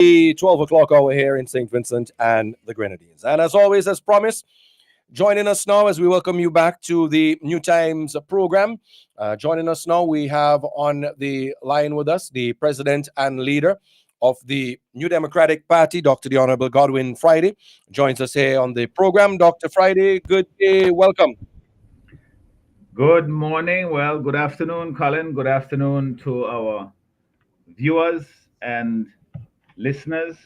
the 12 o'clock hour here in St. Vincent and the Grenadines. And as always, as promised, joining us now as we welcome you back to the New Times program. Joining us now, we have on the line with us the president and leader of the New Democratic Party, Dr. the Honorable Godwin Friday, joins us here on the program. Dr. Friday, good day, welcome. Good morning. Well, good afternoon, Colin. Good afternoon to our viewers and listeners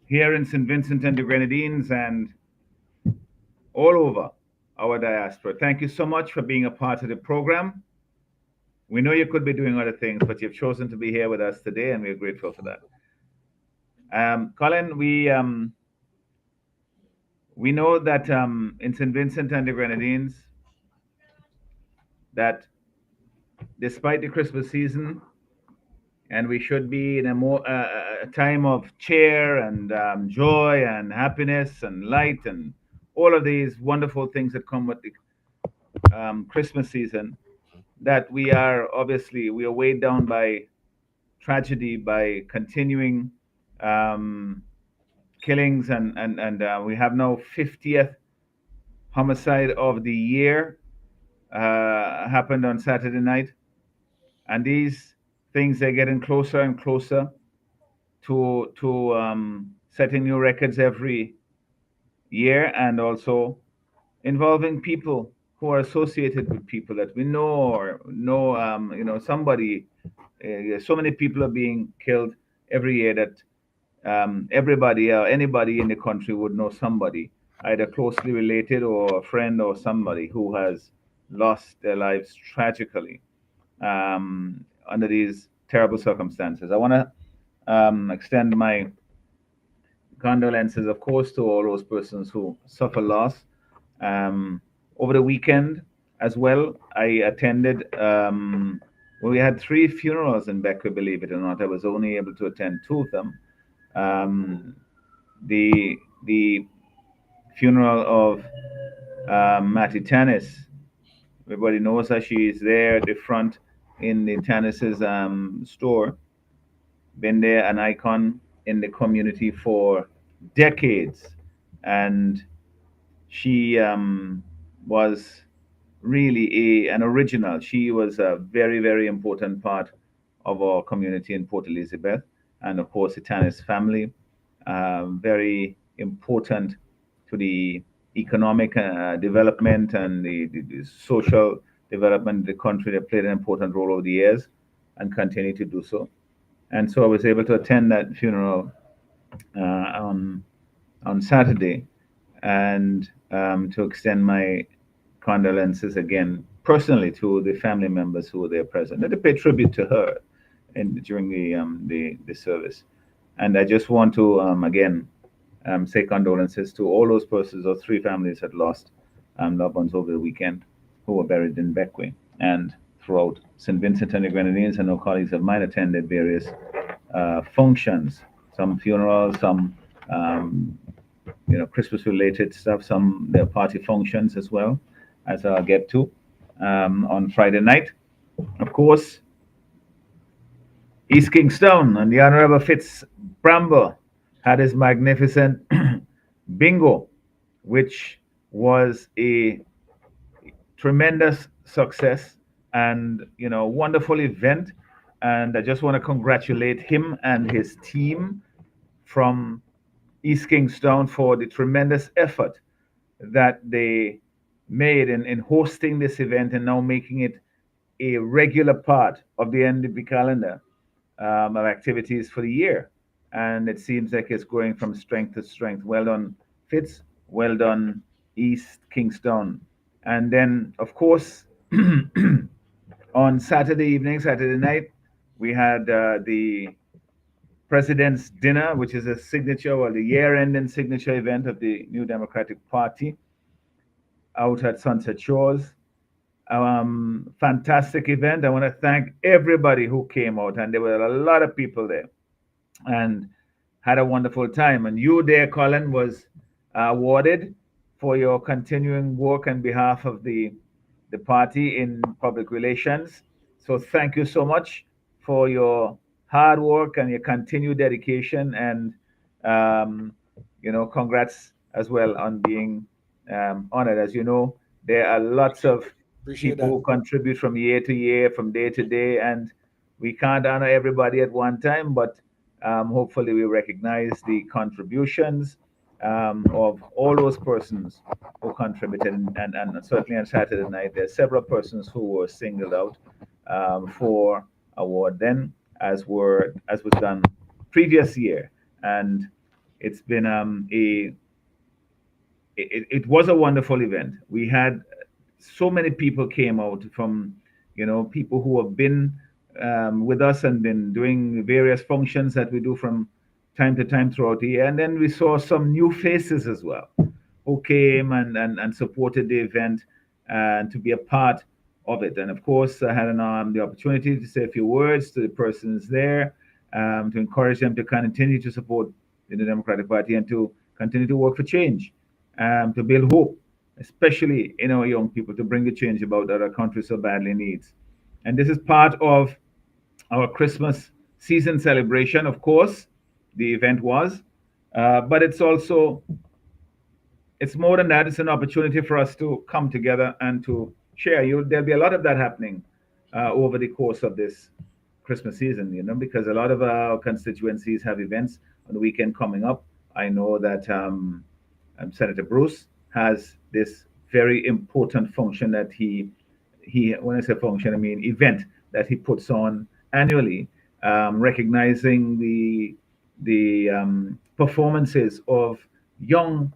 here in St. Vincent and the Grenadines and all over our diaspora. Thank you so much for being a part of the program. We know you could be doing other things, but you've chosen to be here with us today, and we're grateful for that. Colin, we know that in St. Vincent and the Grenadines, that despite the Christmas season, and we should be in a time of cheer and joy and happiness and light and all of these wonderful things that come with the Christmas season. That we are weighed down by tragedy, by continuing um, killings, and we have now 50th homicide of the year happened on Saturday night, and these things they're getting closer and closer to setting new records every year, and also involving people who are associated with people that we know or know. Somebody. So many people are being killed every year that everybody or anybody in the country would know somebody, either closely related or a friend or somebody who has lost their lives tragically under these terrible circumstances. I want to extend my condolences, of course, to all those persons who suffer loss. Um, Over the weekend as well, I attended. We had three funerals in Beckley, believe it or not. I was only able to attend two of them. Um, the funeral of Matty Tanis. Everybody knows her. She is there at the front in the Tanis's store. Been there, an icon in the community for decades, and she was really an original. She was a very, very important part of our community in Port Elizabeth, and of course, the Tanis family, very important to the economic development and the social development of the country. They played an important role over the years and continue to do so. And so I was able to attend that funeral on Saturday, and to extend my condolences again personally to the family members who were there present, and to pay tribute to her during the service. And I just want to again say condolences to all those persons or three families that lost loved ones over the weekend who were buried in Beckway and throughout St. Vincent and the Grenadines. I know colleagues of mine attended various functions, some funerals, some Christmas related stuff, some their party functions as well, as I'll get to on Friday night. Of course, East Kingstown and the Honorable Fitz Bramble had his magnificent bingo, which was a tremendous success and wonderful event. And I just want to congratulate him and his team from East Kingstown for the tremendous effort that they made in hosting this event and now making it a regular part of the NDP calendar of activities for the year. And it seems like it's going from strength to strength. Well done, Fitz. Well done, East Kingstown. And then, of course, on Saturday evening, Saturday night, we had the President's Dinner, which is a signature, well, the year-ending signature event of the New Democratic Party out at Sunset Shores. Fantastic event. I want to thank everybody who came out, and there were a lot of people there, and had a wonderful time. And you there, Colin, was awarded for your continuing work on behalf of the party in public relations. So thank you so much for your hard work and your continued dedication, and um, congrats as well on being honored. As you know, there are lots of Appreciate people that. who contribute from year to year, from day to day, and we can't honor everybody at one time, but hopefully we recognize the contributions of all those persons who contributed, and certainly on Saturday night, there are several persons who were singled out for award then, as was done previous year, and it's been it was a wonderful event. We had so many people came out from, people who have been with us and been doing various functions that we do from time to time throughout the year. And then we saw some new faces as well who came and supported the event and to be a part of it. And of course, I had the opportunity to say a few words to the persons there, to encourage them to continue to support the Democratic Party and to continue to work for change, to build hope, especially in our young people, to bring the change about that our country so badly needs. And this is part of our Christmas season celebration, of course, the event was, but it's more than that. It's an opportunity for us to come together and to share. There'll be a lot of that happening over the course of this Christmas season, because a lot of our constituencies have events on the weekend coming up. I know that Senator Bruce has this very important function that he when I say function, I mean event that he puts on annually, recognizing the performances of young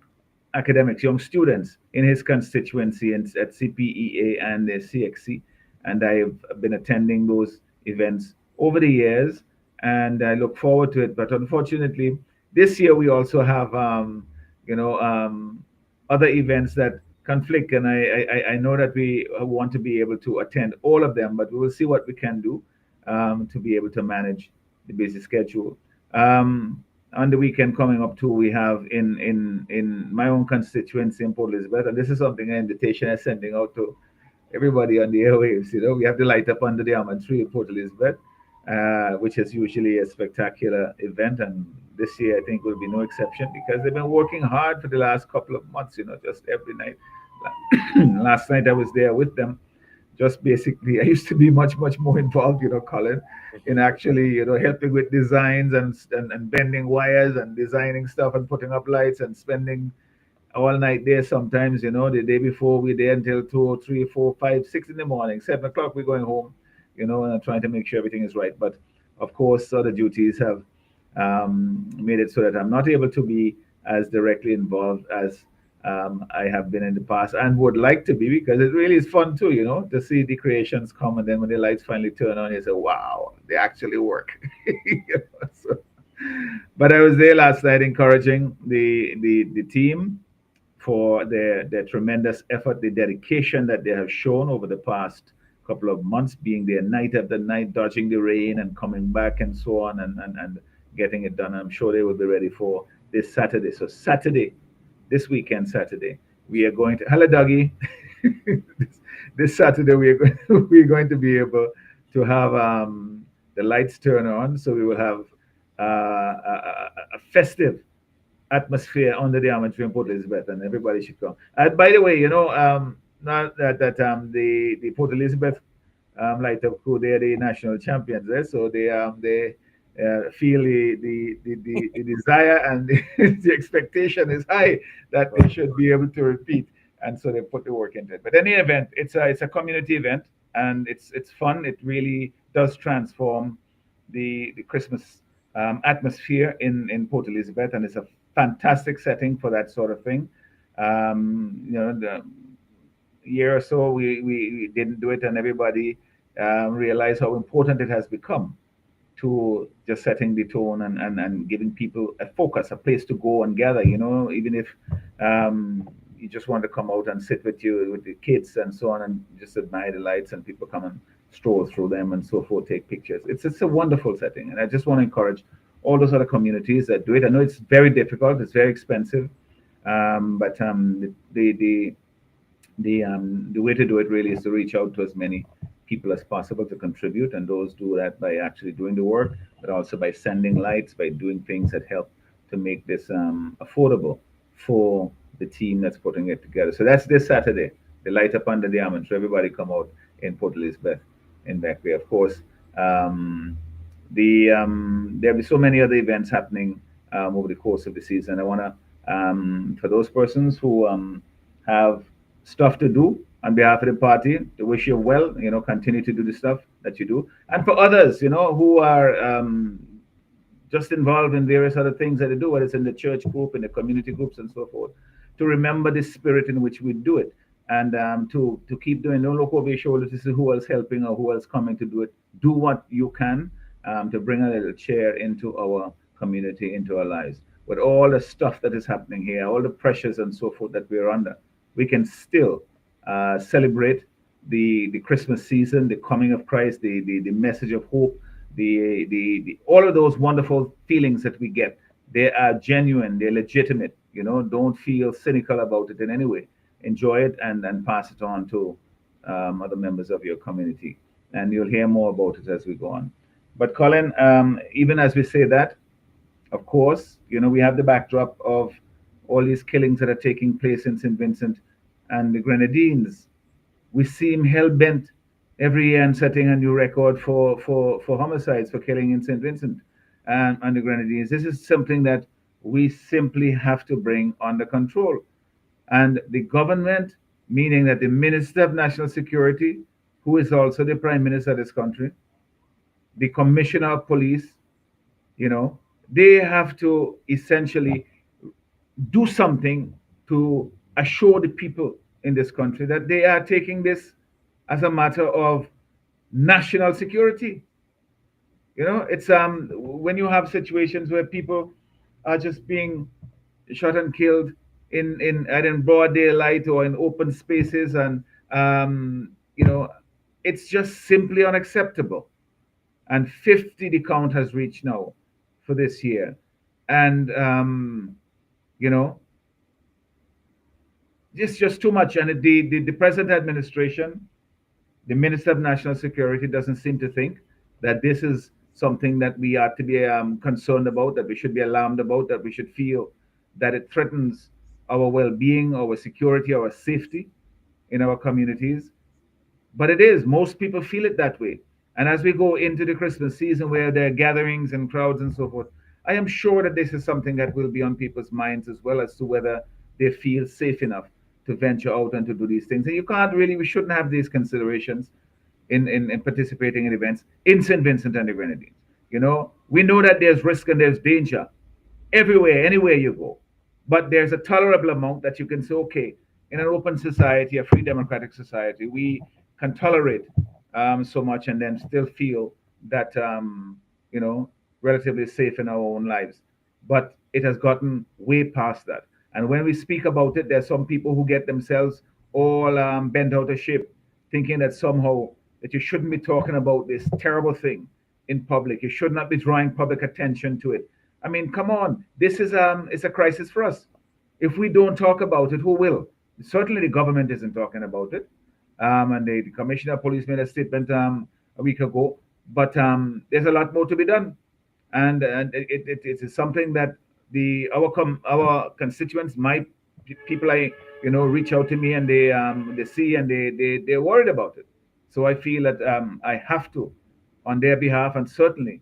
academics, young students in his constituency and at CPEA and the CXC. And I've been attending those events over the years, and I look forward to it. But unfortunately, this year we also have, you know, um, other events that conflict, and I know that we want to be able to attend all of them, but we will see what we can do to be able to manage the busy schedule. Um, on the weekend coming up too, we have in my own constituency in Port Elizabeth, and this is something an invitation is sending out to everybody on the airwaves. We have to light up under the almond tree in Port Elizabeth, which is usually a spectacular event, and this year I think will be no exception because they've been working hard for the last couple of months. Just every night. Last night I was there with them, just basically I used to be much more involved, Colin, in Mhm. actually, helping with designs and bending wires and designing stuff and putting up lights and spending all night there sometimes, the day before we're there until 2, 3, 4, 5, 6 in the morning. 7 o'clock we're going home, and trying to make sure everything is right. But of course, other duties have made it so that I'm not able to be as directly involved as I have been in the past and would like to be, because it really is fun too, to see the creations come, and then when the lights finally turn on, you say, "Wow, they actually work." So, but I was there last night encouraging the team for their tremendous effort, the dedication that they have shown over the past couple of months, being there night after night, dodging the rain and coming back and so on, and getting it done. I'm sure they will be ready for this Saturday. So Saturday, this weekend, Saturday, we are going to hello, Dougie. this Saturday we are going we're going to be able to have the lights turn on, so we will have a festive atmosphere under the almond tree in Port Elizabeth, and everybody should come. And by the way, now that the Port Elizabeth light up crew, they're the national champions, so they feel the desire and the expectation is high that they Right. should be able to repeat, and so they put the work into it. But any event, it's a community event, and it's fun. It really does transform the Christmas atmosphere in Port Elizabeth, and it's a fantastic setting for that sort of thing. The year or so we didn't do it, and everybody realized how important it has become to just setting the tone and giving people a focus, a place to go and gather. Even if you just want to come out and sit with the kids and so on, and just admire the lights, and people come and stroll through them and so forth, take pictures. It's a wonderful setting, and I just want to encourage all those other communities that do it. I know it's very difficult, it's very expensive, but the way to do it really is to reach out to as many people as possible to contribute, and those do that by actually doing the work, but also by sending lights, by doing things that help to make this affordable for the team that's putting it together. So that's this Saturday, the Light Up Under the Almond. So everybody come out in Port Elizabeth in Beckley. Of course, um, there'll be so many other events happening over the course of the season. I want to, for those persons who have stuff to do on behalf of the party, to wish you well. Continue to do the stuff that you do, and for others, who are just involved in various other things that they do, whether it's in the church group, in the community groups, and so forth, to remember the spirit in which we do it, and to keep doing. Don't look over your shoulder to see who else helping or who else coming to do it. Do what you can to bring a little cheer into our community, into our lives. With all the stuff that is happening here, all the pressures and so forth that we're under, we can still celebrate the Christmas season, the coming of Christ, the message of hope, the all of those wonderful feelings that we get. They are genuine, they're legitimate. Don't feel cynical about it in any way. Enjoy it and pass it on to other members of your community, and you'll hear more about it as we go on. But Colin, even as we say that, of course, we have the backdrop of all these killings that are taking place in St. Vincent and the Grenadines. We seem hell bent every year and setting a new record for homicides, for killing in St. Vincent and the Grenadines. This is something that we simply have to bring under control. And the government, meaning that the Minister of National Security, who is also the Prime Minister of this country, the Commissioner of Police, you know, they have to essentially do something to assure the people in this country that they are taking this as a matter of national security. It's when you have situations where people are just being shot and killed in broad daylight or in open spaces, and you know, it's just simply unacceptable. And 50 the count has reached now for this year, and you know, it's just too much. And the present administration, the Minister of National Security, doesn't seem to think that this is something that we ought to be concerned about, that we should be alarmed about, that we should feel that it threatens our well-being, our security, our safety in our communities. But it is. Most people feel it that way. And as we go into the Christmas season where there are gatherings and crowds and so forth, I am sure that this is something that will be on people's minds as well, as to whether they feel safe enough to venture out and to do these things. And you can't really, we shouldn't have these considerations in participating in events in St. Vincent and the Grenadines. We know that there's risk and there's danger everywhere, anywhere you go. But there's a tolerable amount that you can say, okay, in an open society, a free democratic society, we can tolerate so much and then still feel that, you know, relatively safe in our own lives. But it has gotten way past that. And when we speak about it, there's some people who get themselves all bent out of shape, thinking that somehow that you shouldn't be talking about this terrible thing in public. You should not be drawing public attention to it. I mean, come on, this is it's a crisis for us. If we don't talk about it, who will? Certainly, the government isn't talking about it, and the commissioner of police made a statement a week ago. But there's a lot more to be done, and it's something that our constituents, my people, reach out to me, and they see, and they're worried about it. So I feel that I have to, on their behalf, and certainly,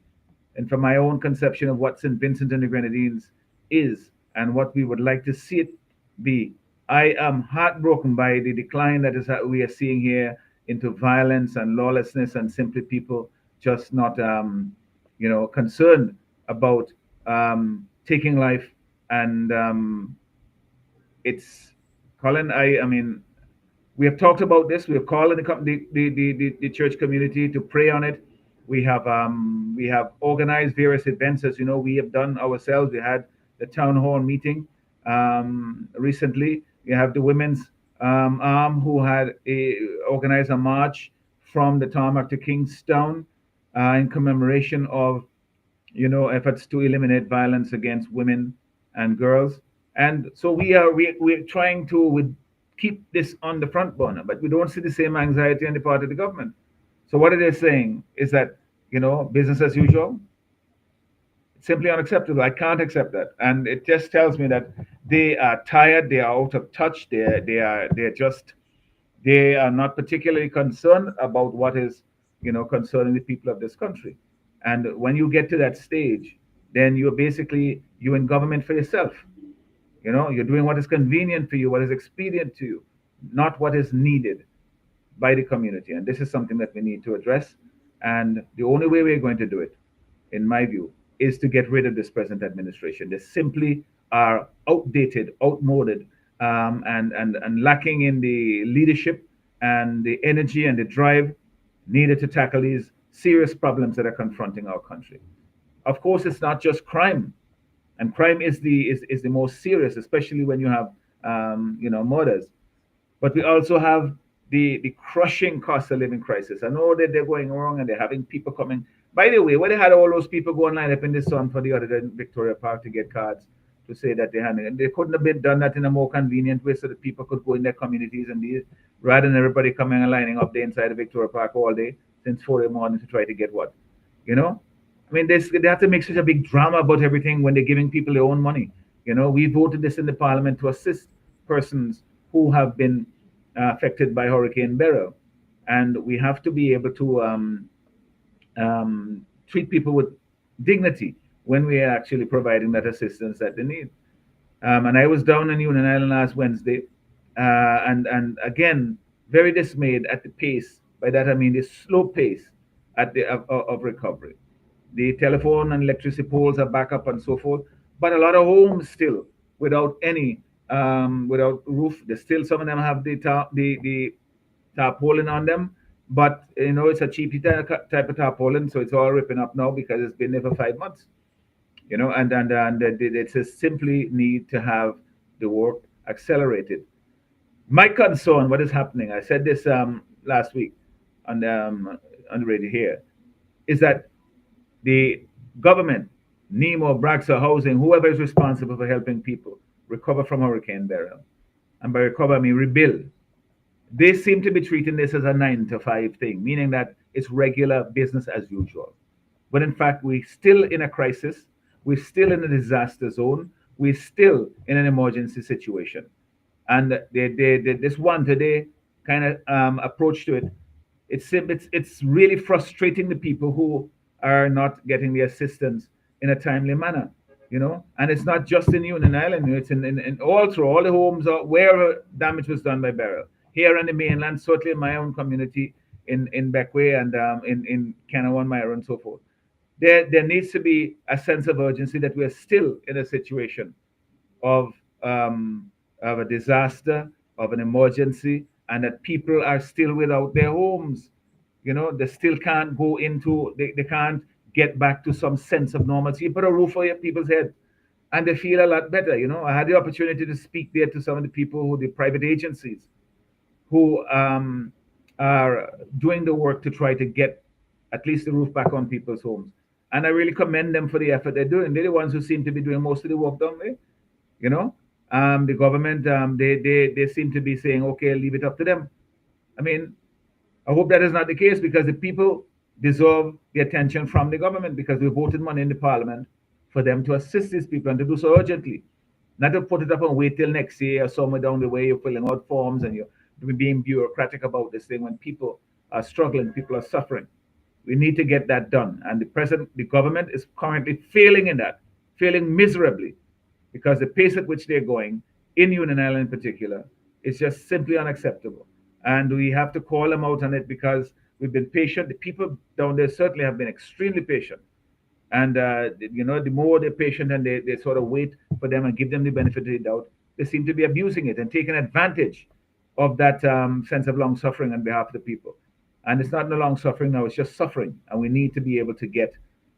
and from my own conception of what St. Vincent and the Grenadines is and what we would like to see it be, I am heartbroken by the decline that is we are seeing here into violence and lawlessness, and simply people just not, concerned about taking life. And it's, Colin, I mean, we have talked about this. We have called the church community to pray on it. We have organized various events, as you know, we have done ourselves. We had the town hall meeting recently. We have the women's arm who had organized a march from the tarmac to Kingstown in commemoration of, efforts to eliminate violence against women and girls. And so we're trying to keep this on the front burner, but we don't see the same anxiety on the part of the government. So what it is saying is that, business as usual, simply unacceptable. I can't accept that, and it just tells me that they are tired, they are out of touch, they are not particularly concerned about what is, concerning the people of this country. And when you get to that stage, then you're in government for yourself. You're doing what is convenient for you, what is expedient to you, not what is needed by the community. And this is something that we need to address. And the only way we're going to do it, in my view, is to get rid of this present administration. They simply are outdated, outmoded, and lacking in the leadership and the energy and the drive needed to tackle these serious problems that are confronting our country. Of course, it's not just crime, and crime is the most serious, especially when you have murders. But we also have the crushing cost of living crisis. I know that they're going wrong and they're having people coming. By the way, when they had all those people go online up in the sun for the other day in Victoria Park to get cards to say that they're handling it, they couldn't have been done that in a more convenient way so that people could go in their communities and rather than everybody coming and lining up there inside of Victoria Park all day since 4 in the morning to try to get what? You know? I mean, they have to make such a big drama about everything when they're giving people their own money. We voted this in the parliament to assist persons who have been affected by Hurricane Beryl, and we have to be able to treat people with dignity when we are actually providing that assistance that they need. And I was down in Union Island last Wednesday, and again, very dismayed at the pace. By that I mean the slow pace of recovery. The telephone and electricity poles are back up and so forth, but a lot of homes still without any without roof. There's still some of them have the tarpaulin on them, but it's a cheapy type of tarpaulin, so it's all ripping up now because it's been there for 5 months. And it says simply need to have the work accelerated. My concern, what is happening, I said this last week on the radio here, is that the government, NEMO, Braxa Housing, whoever is responsible for helping people recover from Hurricane Beryl, and by recover I mean rebuild, they seem to be treating this as a 9 to 5 thing, meaning that it's regular business as usual. But in fact, we're still in a crisis, we're still in a disaster zone, we're still in an emergency situation. And this one today kind of approach to it, it's really frustrating the people who are not getting the assistance in a timely manner. And it's not just in Union Island, it's in all through all the homes or wherever damage was done by Beryl. Here on the mainland, certainly in my own community in Beckway and in Kanawan, Myra, and so forth. There needs to be a sense of urgency that we're still in a situation of um, of a disaster, of an emergency, and that people are still without their homes. They still can't go into, they can't get back to some sense of normalcy. You put a roof over people's head and they feel a lot better. I had the opportunity to speak there to some of the people who, the private agencies, who are doing the work to try to get at least the roof back on people's homes. And I really commend them for the effort they're doing. They're the ones who seem to be doing most of the work down there. You know, the government, they seem to be saying, okay, leave it up to them. I mean, I hope that is not the case because the people deserve the attention from the government because we voted money in the parliament for them to assist these people and to do so urgently. Not to put it up and wait till next year or somewhere down the way you're filling out forms and you're being bureaucratic about this thing when people are struggling, people are suffering. We need to get that done. And the government is currently failing in that, failing miserably because the pace at which they're going, in Union Island in particular, is just simply unacceptable. And we have to call them out on it because we've been patient. The people down there certainly have been extremely patient. And, the more they're patient and they sort of wait for them and give them the benefit of the doubt, they seem to be abusing it and taking advantage of that sense of long suffering on behalf of the people. And it's not no long suffering now, it's just suffering. And we need to be able to get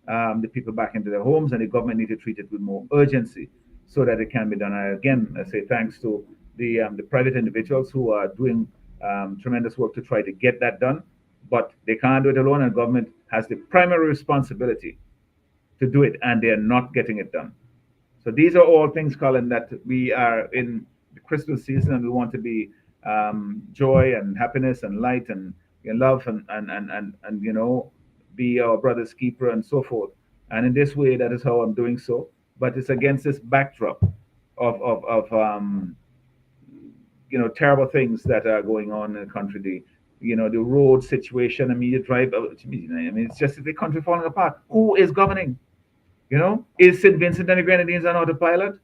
the people back into their homes, and the government need to treat it with more urgency so that it can be done. I, again, I say thanks to the private individuals who are doing tremendous work to try to get that done, but they can't do it alone, and government has the primary responsibility to do it, and they're not getting it done. So these are all things, Colin, that we are in the Christmas season, and we want to be joy and happiness and light and love and be our brother's keeper and so forth. And in this way, that is how I'm doing so. But it's against this backdrop of terrible things that are going on in the country. The road situation. I mean, you drive. I mean, it's just the country falling apart. Who is governing? Is St. Vincent and the Grenadines on autopilot?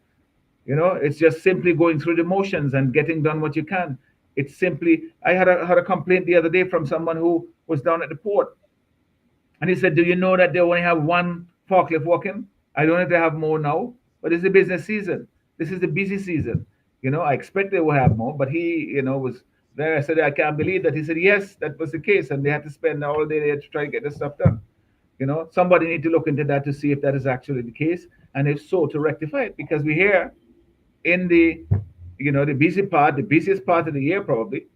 It's just simply going through the motions and getting done what you can. It's simply. I had a complaint the other day from someone who was down at the port, and he said, "Do you know that they only have one forklift working? I don't know if they have more now, but it's the business season. This is the busy season. I expect they will have more, but he, was there. I said, I can't believe that. He said, yes, that was the case, and they had to spend all day there to try to get this stuff done. Somebody need to look into that to see if that is actually the case, and if so, to rectify it, because we hear in the the busiest part of the year probably,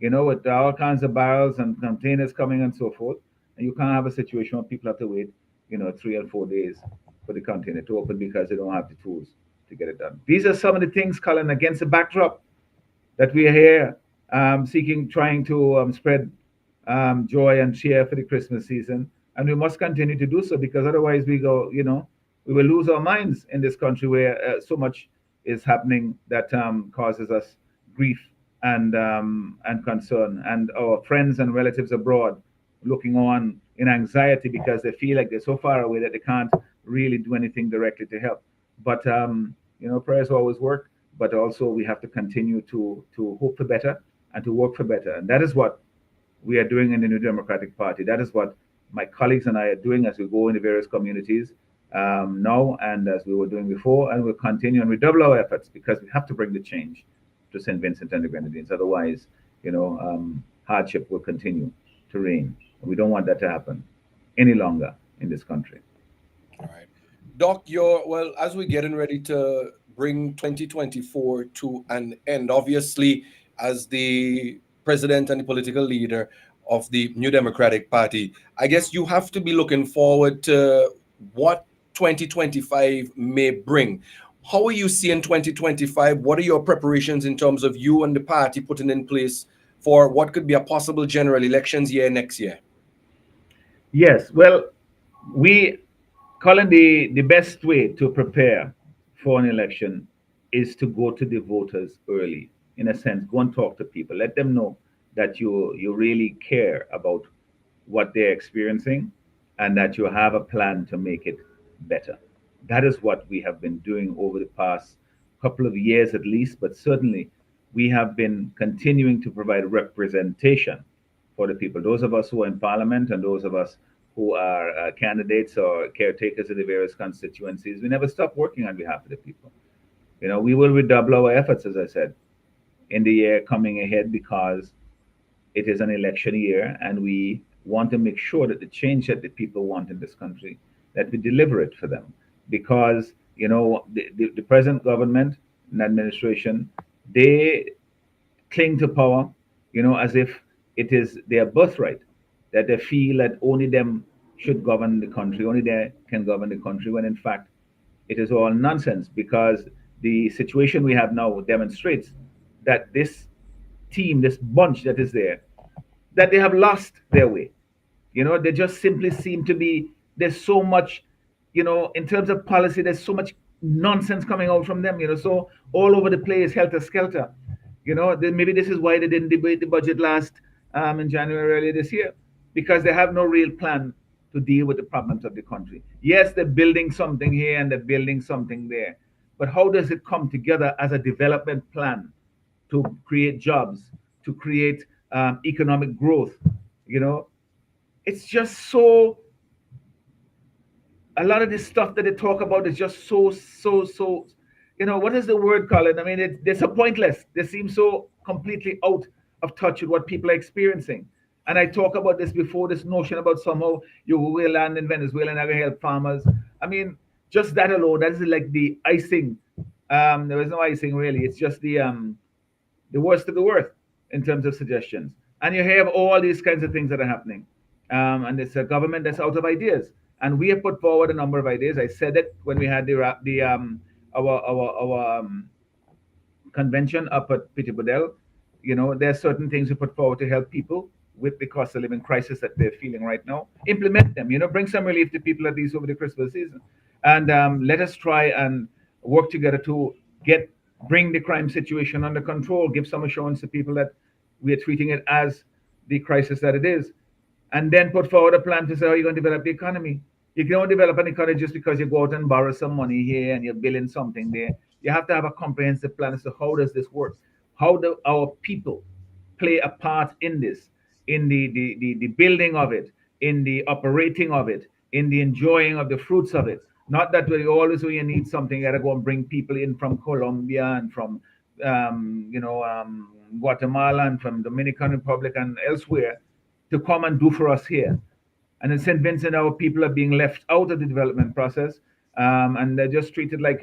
with all kinds of barrels and containers coming and so forth. And you can't have a situation where people have to wait, 3 and 4 days for the container to open because they don't have the tools to get it done. These are some of the things, Colin, against the backdrop that we are here trying to spread joy and cheer for the Christmas season. And we must continue to do so because otherwise we will lose our minds in this country where so much is happening that causes us grief and concern, and our friends and relatives abroad looking on in anxiety because they feel like they're so far away that they can't really do anything directly to help. But prayers always work. But also we have to continue to hope for better and to work for better, and that is what we are doing in the New Democratic Party. That is what my colleagues and I are doing as we go into various communities now and as we were doing before, and we'll continue and redouble our efforts because we have to bring the change to St. Vincent and the Grenadines. Otherwise, hardship will continue to reign. We don't want that to happen any longer in this country. All right. Doc, well, as we're getting ready to bring 2024 to an end, obviously, as the president and the political leader of the New Democratic Party, I guess you have to be looking forward to what 2025 may bring. How are you seeing 2025? What are your preparations in terms of you and the party putting in place for what could be a possible general elections year next year? Yes, well, we Colin, the best way to prepare for an election is to go to the voters early. In a sense, go and talk to people. Let them know that you really care about what they're experiencing and that you have a plan to make it better. That is what we have been doing over the past couple of years at least, but certainly we have been continuing to provide representation for the people. Those of us who are in parliament and those of us who are candidates or caretakers of the various constituencies, we never stop working on behalf of the people. We will redouble our efforts, as I said, in the year coming ahead because it is an election year and we want to make sure that the change that the people want in this country, that we deliver it for them. Because, the present government and administration, they cling to power, as if it is their birthright, that they feel that only them should govern the country, only they can govern the country, when in fact it is all nonsense because the situation we have now demonstrates that this team, this bunch that is there, that they have lost their way. They just simply seem to be, there's so much, in terms of policy, there's so much nonsense coming out from them, so all over the place, helter skelter. Maybe this is why they didn't debate the budget last in January earlier this year, because they have no real plan to deal with the problems of the country. Yes, they're building something here and they're building something there, but how does it come together as a development plan to create jobs, to create economic growth? You know, it's just so, a lot of this stuff that they talk about is just so. What is the word, Colin? I mean, they're so pointless. They seem so completely out of touch with what people are experiencing. And I talk about this before, this notion about somehow you will land in Venezuela and I will help farmers. I mean, just that alone, that is like the icing. There is no icing really. It's just the worst of the worst in terms of suggestions. And you have all these kinds of things that are happening. And it's a government that's out of ideas. And we have put forward a number of ideas. I said it when we had our convention up at Peter Budell. There are certain things we put forward to help people with the cost of living crisis that they're feeling right now. Implement them, bring some relief to people at least over the Christmas season. And let us try and work together to get bring the crime situation under control, give some assurance to people that we are treating it as the crisis that it is, and then put forward a plan to say how you're going to develop the economy. You cannot develop an economy just because you go out and borrow some money here and you're building something there. You have to have a comprehensive plan as to how does this work? How do our people play a part in this, in the building of it, in the operating of it, in the enjoying of the fruits of it? Not that we always when you need something, you gotta go and bring people in from Colombia and from Guatemala and from Dominican Republic and elsewhere to come and do for us here. And in St. Vincent, our people are being left out of the development process, and they're just treated like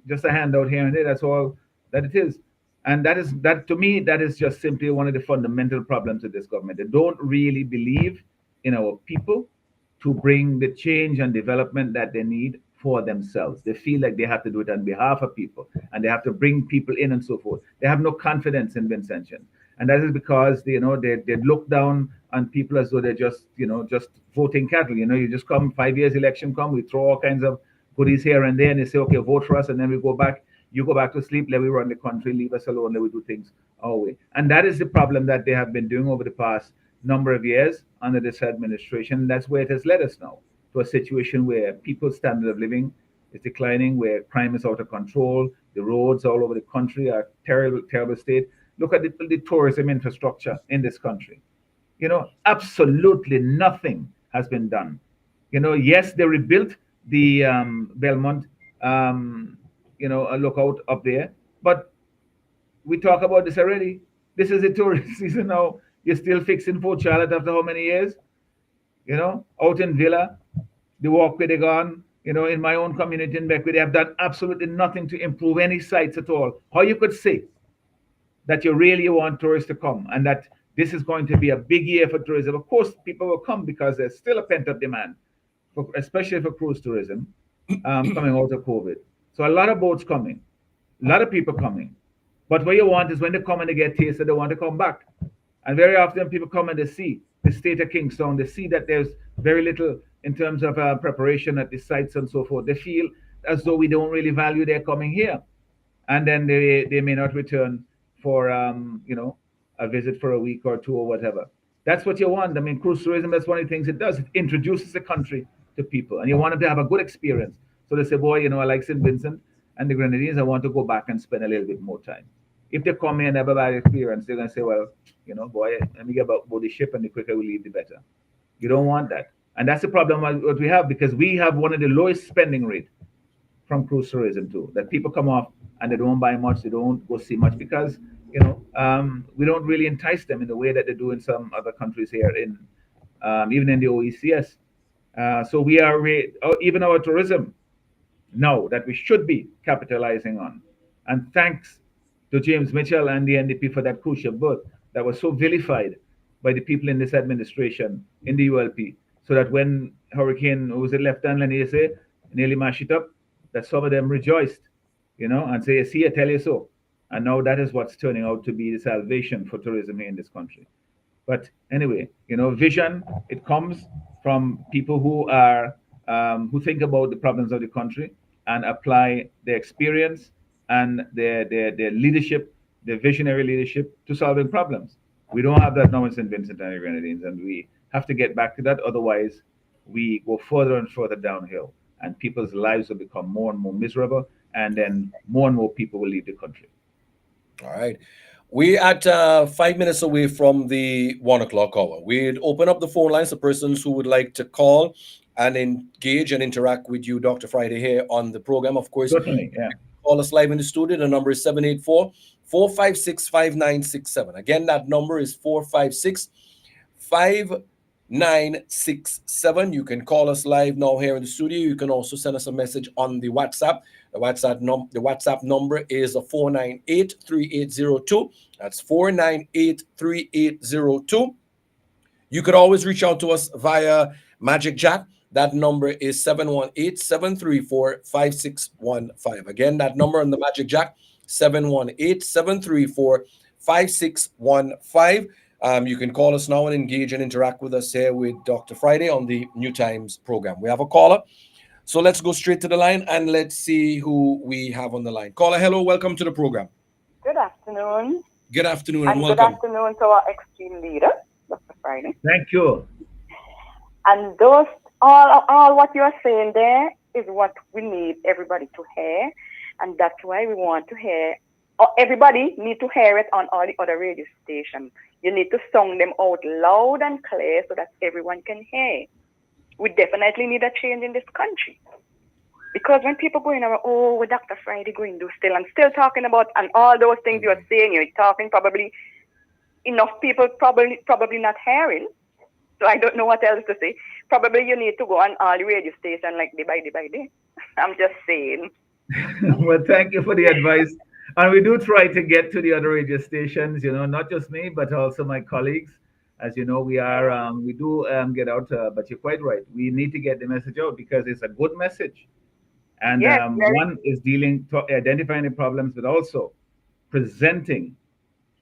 just a handout here and there. That's all that it is. And that to me, that is just simply one of the fundamental problems with this government. They don't really believe in our people to bring the change and development that they need for themselves. They feel like they have to do it on behalf of people and they have to bring people in and so forth. They have no confidence in Vincentians. And that is because they look down on people as though they're just voting cattle. You just come 5 years election come, we throw all kinds of goodies here and there, and they say, okay, vote for us, and then we go back. You go back to sleep, let me run the country, leave us alone, let we do things our way. And that is the problem that they have been doing over the past number of years under this administration. That's where it has led us now to a situation where people's standard of living is declining, where crime is out of control, the roads all over the country are terrible, terrible state. Look at the tourism infrastructure in this country. Absolutely nothing has been done. Yes, they rebuilt the Belmont, a lookout up there, but we talk about this already. This is a tourist season now. You're still fixing Fort Charlotte after how many years? Out in Villa, the walkway they gone. In my own community in Beckwith, they have done absolutely nothing to improve any sites at all. How you could say that you really want tourists to come and that this is going to be a big year for tourism? Of course, people will come because there's still a pent-up demand, especially for cruise tourism coming out of COVID. So a lot of boats coming, a lot of people coming. But what you want is when they come and they get tasted, they want to come back. And very often people come and they see the state of Kingstown. They see that there's very little in terms of preparation at the sites and so forth. They feel as though we don't really value their coming here. And then they may not return for a visit for a week or two or whatever. That's what you want. I mean, cruise tourism, that's one of the things it does. It introduces the country to people, and you want them to have a good experience. So they say, boy, I like St. Vincent and the Grenadines. I want to go back and spend a little bit more time. If they come here and have a bad experience, they're going to say, well, boy, let me get about the ship, and the quicker we leave, the better. You don't want that. And that's the problem what we have, because we have one of the lowest spending rate from cruise tourism too, that people come off and they don't buy much, they don't go see much because we don't really entice them in the way that they do in some other countries here in even in the OECS. So we are even our tourism now that we should be capitalizing on. And thanks to James Mitchell and the NDP for that crucial book that was so vilified by the people in this administration in the ULP, so that when Hurricane, who was it, Lieutenant Lanier nearly mashed it up, that some of them rejoiced, and say, see, I tell you so. And now that is what's turning out to be the salvation for tourism here in this country. But anyway, vision, it comes from people who are who think about the problems of the country and apply their experience and their leadership, their visionary leadership to solving problems. We don't have that now in St. Vincent and the Grenadines, and we have to get back to that. Otherwise, we go further and further downhill, and people's lives will become more and more miserable, and then more and more people will leave the country. All right. We at 5 minutes away from the 1 o'clock hour. We'd open up the phone lines to persons who would like to call and engage and interact with you, Dr. Friday, here on the program. Of course, Certainly, yeah. call us live in the studio. The number is 784-456-5967. Again, that number is 456-5967. You can call us live now here in the studio. You can also send us a message on the WhatsApp. The WhatsApp number is 498-3802. That's 498-3802. You could always reach out to us via Magic Chat. That number is 718-734-5615. Again, that number on the Magic Jack, 718-734-5615. You can call us now and engage and interact with us here with Dr. Friday on the New Times program. We have a caller. So let's go straight to the line and let's see who we have on the line. Caller, hello, welcome to the program. Good afternoon, Good afternoon and and good welcome. afternoon to our extreme leader, Dr. Friday. Thank you. And those, all what you are saying there is what we need everybody to hear, and that's why we want to hear. Or everybody need to hear it on all the other radio stations. You need to song them out loud and clear so that everyone can hear. We definitely need a change in this country. Because when people go in around, oh, what Dr. Friday going to do still, and still talking about, and all those things you're saying, you're talking, probably enough people probably not hearing. So I don't know what else to say. Probably you need to go on all the radio station like day by day by day. I'm just saying. Well, thank you for the advice. And we do try to get to the other radio stations, not just me, but also my colleagues. As you know, we do get out, but you're quite right. We need to get the message out because it's a good message. And Yes, very. one is identifying the problems, but also presenting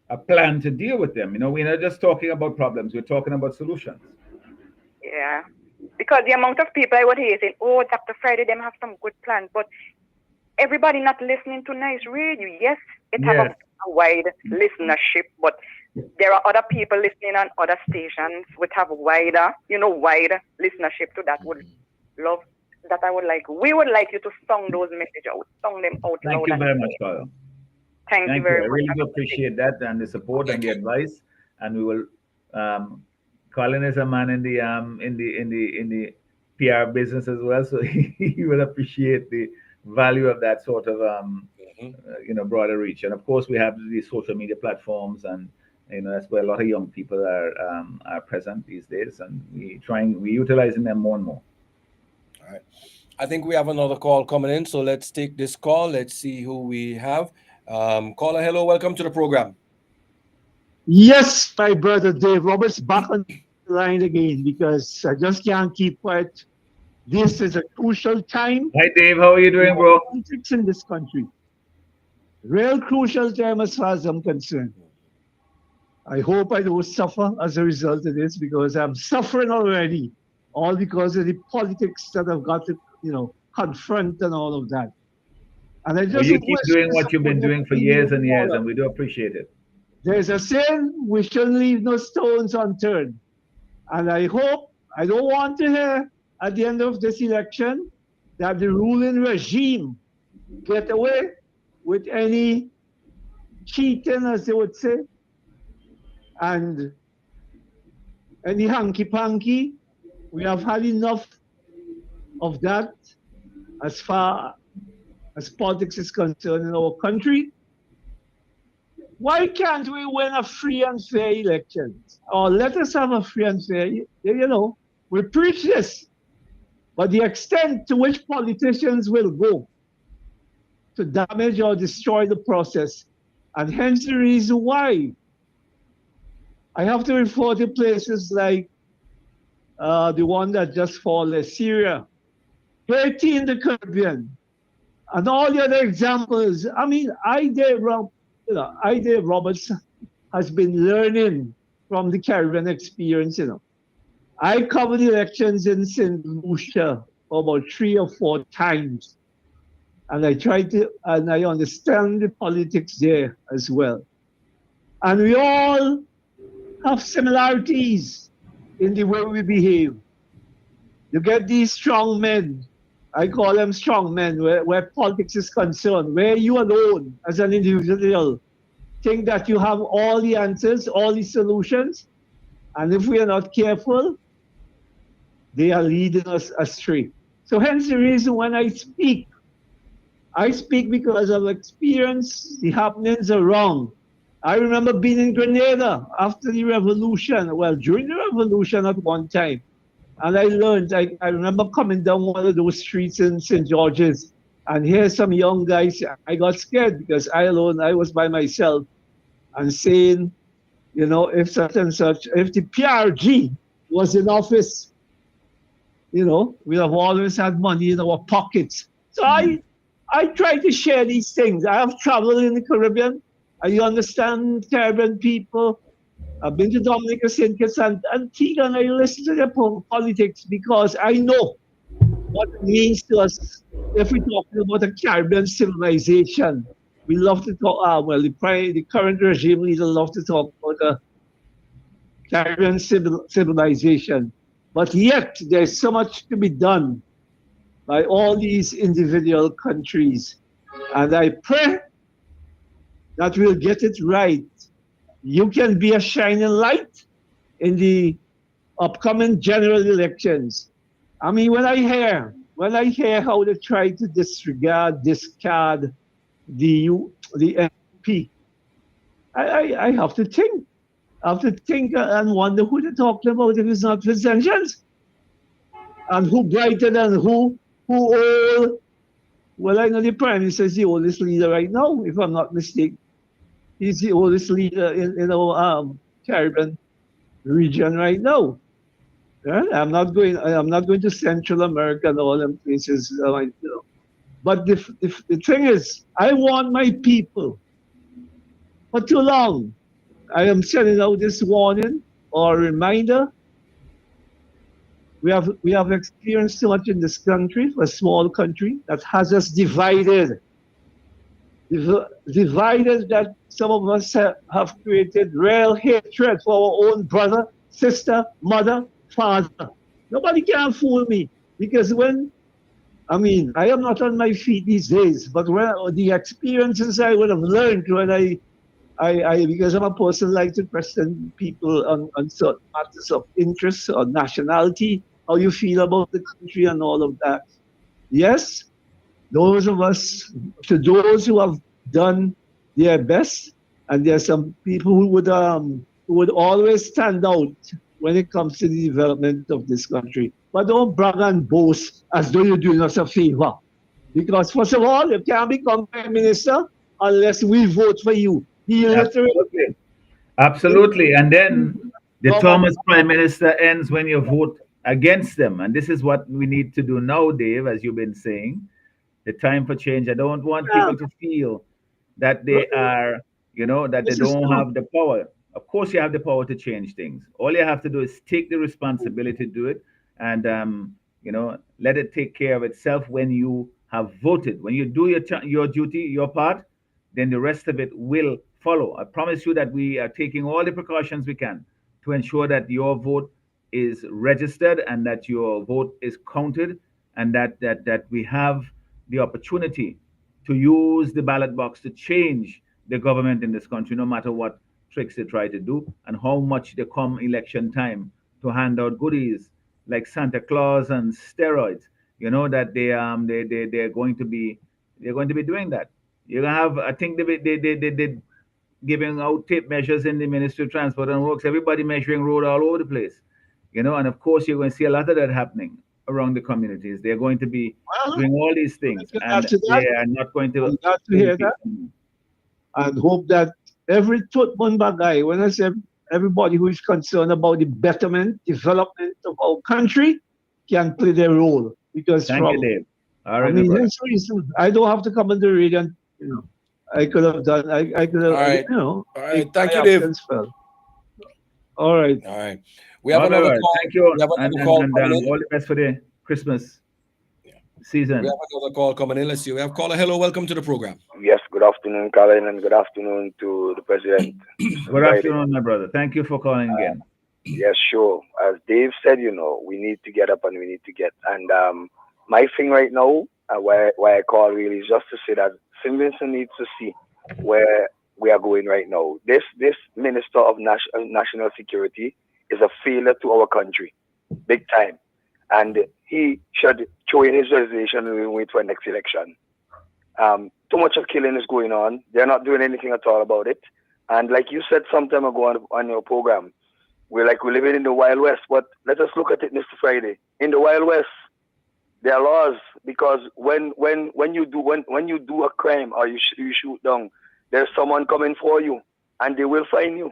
a plan to deal with them. We're not just talking about problems, we're talking about solutions. Yeah. Because the amount of people I would hear saying, oh, Dr. Friday, them have some good plans, but everybody not listening to nice radio. Yes, it have Yes. a wide listenership, but there are other people listening on other stations which have wider listenership to that would love that I would like. We would like you to song those messages out, song them out Thank loud. you And very much, Carl. thank you Thank you. very I much. really do appreciate that and the support and the advice. And we will. Colin is a man in the PR business as well, so he will appreciate the value of that sort of broader reach. And of course, we have these social media platforms, and that's where a lot of young people are present these days, and we utilizing them more and more. All right. I think we have another call coming in, so let's take this call. Let's see who we have. Caller, hello, welcome to the program. Yes, my brother Dave Roberts back on the line again because I just can't keep quiet. This is a crucial time Hi, Dave. How are you doing, for bro? politics in this country. Real crucial time as far as I'm concerned. I hope I don't suffer as a result of this because I'm suffering already, all because of the politics that I've got to, confront and all of that. And I Well, just you keep wish doing this what you've been would doing for continue years and years, forward. and we do appreciate it. There's a saying, we shouldn't leave no stones unturned. And I don't want to hear at the end of this election that the ruling regime get away with any cheating, as they would say, and any hanky panky. We have had enough of that as far as politics is concerned in our country. Why can't we win a free and fair election? Or let us have a free and fair, we preach this, but the extent to which politicians will go to damage or destroy the process, and hence the reason why I have to refer to places like the one that just fallen, Syria, Haiti in the Caribbean, and all the other examples. I mean, I, Dave Roberts, has been learning from the Caribbean experience. I covered elections in St. Lucia about 3 or 4 times, and I understand the politics there as well. And we all have similarities in the way we behave. You get these strong men, I call them strong men, where politics is concerned, where you alone as an individual think that you have all the answers, all the solutions, and if we are not careful, they are leading us astray. So hence the reason when I speak because I've experienced the happenings around. I remember being in Grenada after the revolution, well, during the revolution at one time. And I remember coming down one of those streets in St. George's and hear some young guys. I got scared because I was by myself and saying, if such and such, if the PRG was in office, we have always had money in our pockets. So I try to share these things. I have traveled in the Caribbean. I understand Caribbean people. I've been to Dominica, St. Kitts, and Antigua, and I listen to their politics because I know what it means to us if we're talking about a Caribbean civilization. We love to talk, well, the current regime leader love to talk about a Caribbean civilization. But yet, there's so much to be done by all these individual countries. And I pray that we'll get it right. You can be a shining light in the upcoming general elections. I mean, when I hear how they try to discard the the MP, I have to think. I have to think and wonder who they're talking about if it's not Vincentians. And who brighter than who all, well, I know the Prime Minister is the oldest leader right now, if I'm not mistaken. He's the oldest leader in our Caribbean region right now. Yeah? I'm not going to Central America and all them places. But the thing is, I want my people. For too long, I am sending out this warning or reminder. We have experienced so much in this country, a small country that has us divided. Divided that some of us have created real hatred for our own brother, sister, mother, father. Nobody can fool me because I am not on my feet these days, but when the experiences I would have learned when because I'm a person like to question people on certain matters of interest or nationality, how you feel about the country and all of that. Yes, those of us, to those who have done their best, and there are some people who would always stand out when it comes to the development of this country. But don't brag and boast as though you're doing us a favor. Because first of all, you can't become prime minister unless we vote for you. The illiterate Absolutely. Absolutely. And then the term as prime minister ends when you vote against them. And this is what we need to do now, Dave, as you've been saying. The time for change. I don't want people to feel that they are, that they this is don't true. have the power. Of course, you have the power to change things. All you have to do is take the responsibility to do it, and let it take care of itself when you have voted. When you do your duty, your part, then the rest of it will follow. I promise you that we are taking all the precautions we can to ensure that your vote is registered and that your vote is counted, and that we have the opportunity to use the ballot box to change the government in this country, no matter what tricks they try to do and how much they come election time to hand out goodies like Santa Claus and steroids. You know that they're going to be doing that. You're gonna have, I think they giving out tape measures in the Ministry of Transport and Works. Everybody measuring road all over the place. And of course you're going to see a lot of that happening around the communities. They're going to be Well, doing all these things, I'm glad and to they that. are not going to I'm glad to fool hear that. people. And hope that every Tutman Bagay, when I say everybody who is concerned about the betterment, development of our country, can play their role. Because Thank you, Dave. All I right, my mean, brother. hence reason, I don't have to come on the radio and, I could have done, I could All have, right. All make right. Thank my you, Dave. absence felt. All right. All right. We have All right, all another right. call. Thank you, We have and another and, call and coming in. all the best for the Christmas We have season. another call coming in. Let's see. We have caller. Hello. Welcome to the program. Yes, good afternoon, Colin, and good afternoon to the President. Good Friday. afternoon, my brother. Thank you for calling again. Yes, sure. As Dave said, we need to get up and we need to get. And my thing right now, why I call really is just to say that St. Vincent needs to see where we are going right now. This Minister of National Security is a failure to our country, big time. And he should throw in his resignation and wait for next election. Too much of killing is going on. They're not doing anything at all about it. And like you said some time ago on your program, we're living in the Wild West. But let us look at it, Mr. Friday. In the Wild West, there are laws because when you do a crime or you shoot down, there's someone coming for you and they will find you.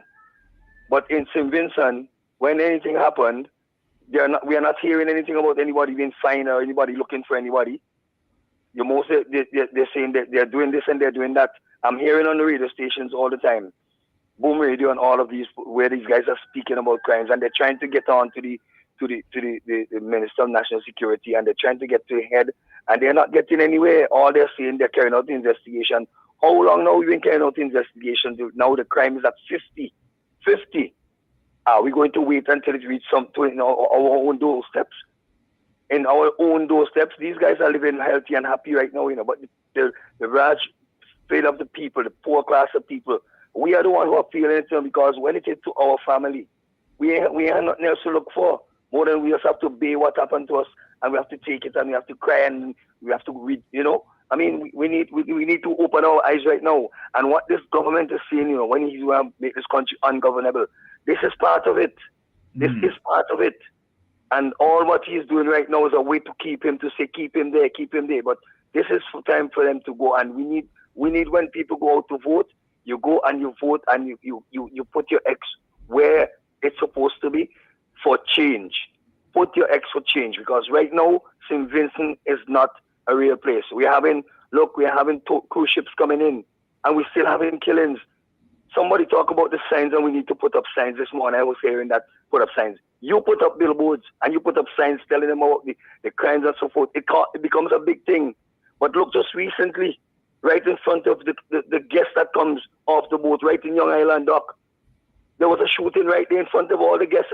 But in St. Vincent, when anything happened, we are not hearing anything about anybody being fined or anybody looking for anybody. They're saying that they're doing this and they're doing that. I'm hearing on the radio stations all the time. Boom Radio and all of these where these guys are speaking about crimes and they're trying to get on to the Minister of National Security and they're trying to get to the head and they're not getting anywhere. All they're saying they're carrying out the investigation. How long now we've been carrying out the investigation? Now the crime is at 50. 50. Are we going to wait until it reaches some to our own doorsteps? In our own doorsteps, these guys are living healthy and happy right now, but the large fail of the people, the poor class of people, we are the ones who are feeling it because when it is to our family, we have nothing else to look for more than we just have to bear what happened to us and we have to take it and we have to cry and we have to read, I mean, we need to open our eyes right now. And what this government is saying, when he's going to make this country ungovernable, this is part of it. This is part of it. And all what he's doing right now is a way to keep him there, keep him there. But this is time for them to go. And we need when people go out to vote, you go and you vote and you put your X where it's supposed to be for change. Put your X for change because right now St. Vincent is not a real place. We're having cruise ships coming in and we're still having killings. Somebody talk about the signs and we need to put up signs. This morning I was hearing that put up signs. You put up billboards and you put up signs telling them about the crimes and so forth. It becomes a big thing. But look, just recently, right in front of the guest that comes off the boat, right in Young Island Dock, there was a shooting right there in front of all the guests.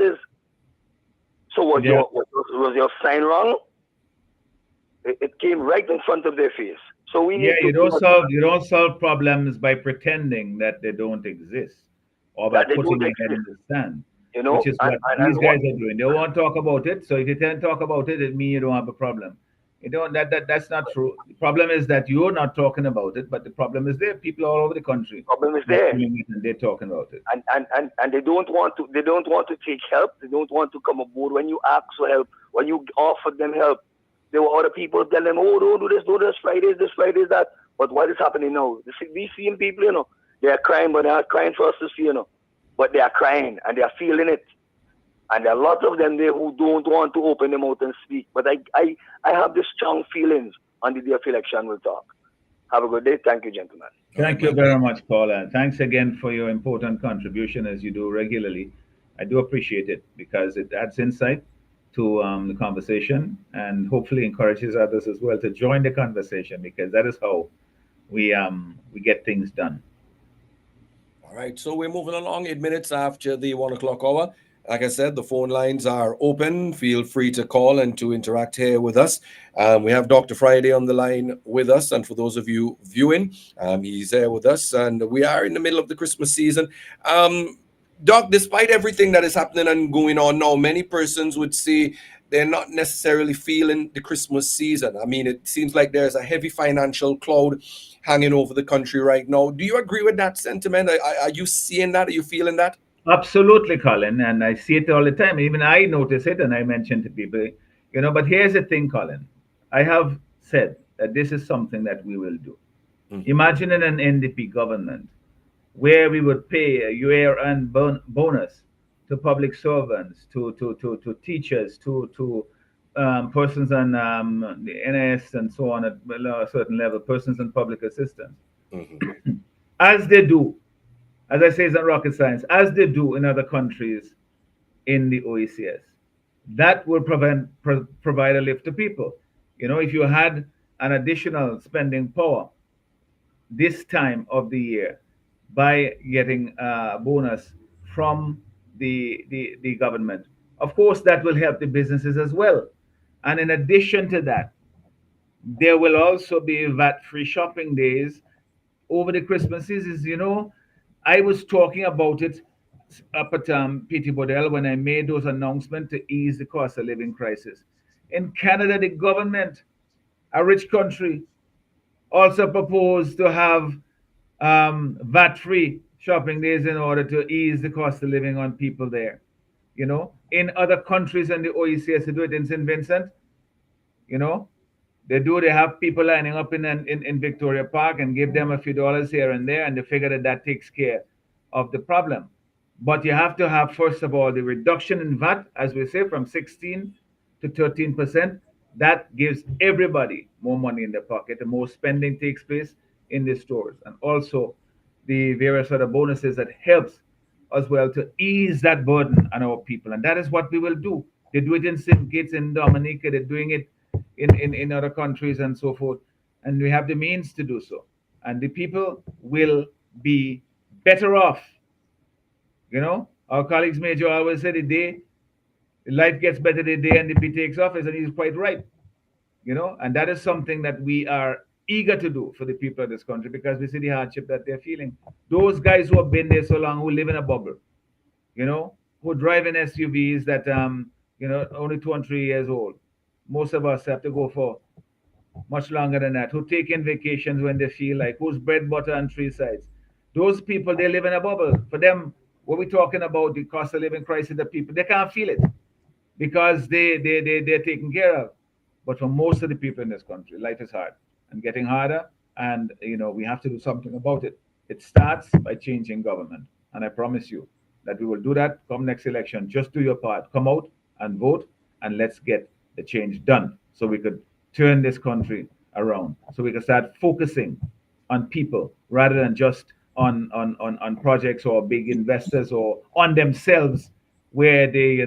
So was your sign wrong? It came right in front of their face. So we need you don't solve problems by pretending that they don't exist or by putting your head in the sand. Which is what these guys are doing. They won't talk about it. So if you can't talk about it, it means you don't have a problem. That's not true. The problem is that you're not talking about it, but the problem is there. People all over the country. Problem is there. And they're talking about it. And they don't want to take help. They don't want to come aboard. When you ask for help, when you offer them help, there were other people telling them, oh, don't do this Friday, that. But what is happening now? These same people, they are crying, but they're not crying for us to see, But they are crying and they are feeling it. And there are lots of them there who don't want to open their mouth and speak. But I have this strong feelings on the day of election we'll talk. Have a good day. Thank you, gentlemen. Thank you very much, Paul. And thanks again for your important contribution as you do regularly. I do appreciate it because it adds insight to the conversation and hopefully encourages others as well to join the conversation because that is how we get things done. All right, so we're moving along 8 minutes after the 1 o'clock hour. Like I said, the phone lines are open. Feel free to call and to interact here with us. We have Dr. Friday on the line with us. And for those of you viewing, he's here with us. And we are in the middle of the Christmas season. Doc, despite everything that is happening and going on now, many persons would say they're not necessarily feeling the Christmas season. I mean, it seems like there's a heavy financial cloud hanging over the country right now. Do you agree with that sentiment? Are you seeing that? Are you feeling that? Absolutely, Colin. And I see it all the time. Even I notice it and I mention to people, but here's the thing, Colin. I have said that this is something that we will do. Mm-hmm. Imagine in an NDP government where we would pay a year-end bonus to public servants, to teachers, to persons on the NIS and so on at a certain level, persons in public assistance, mm-hmm. as they do, as I say, it's not rocket science, as they do in other countries in the OECS. That will provide a lift to people. If you had an additional spending power this time of the year, by getting a bonus from the government. Of course, that will help the businesses as well. And in addition to that, there will also be VAT-free shopping days over the Christmas seasons. I was talking about it up at P.T. Bodell when I made those announcements to ease the cost of living crisis. In Canada, the government, a rich country, also proposed to have VAT-free shopping days in order to ease the cost of living on people there. In other countries in the OECS, they do it in St. Vincent. They have people lining up in Victoria Park and give them a few dollars here and there, and they figure that takes care of the problem. But you have to have, first of all, the reduction in VAT, as we say, from 16 to 13%. That gives everybody more money in their pocket. The more spending takes place in the stores. And also, the various other bonuses that helps as well to ease that burden on our people. And that is what we will do. They do it in St. Kitts and Dominica, they're doing it in other countries and so forth. And we have the means to do so. And the people will be better off. Our colleagues Major always said the day life gets better the day NDP takes office, and he's quite right. And that is something that we are eager to do for the people of this country because we see the hardship that they're feeling. Those guys who have been there so long, who live in a bubble, who drive in SUVs that only 2 and 3 years old. Most of us have to go for much longer than that. Who take in vacations when they feel like, who's bread, butter, and three sides. Those people, they live in a bubble. For them, what we're talking about, the cost of living crisis, the people, they can't feel it because they're taken care of. But for most of the people in this country, life is hard and getting harder, and we have to do something about it. It starts by changing government, and I promise you that we will do that come next election. Just do your part. Come out and vote, and let's get the change done so we could turn this country around, so we can start focusing on people rather than just on projects or big investors or on themselves, where they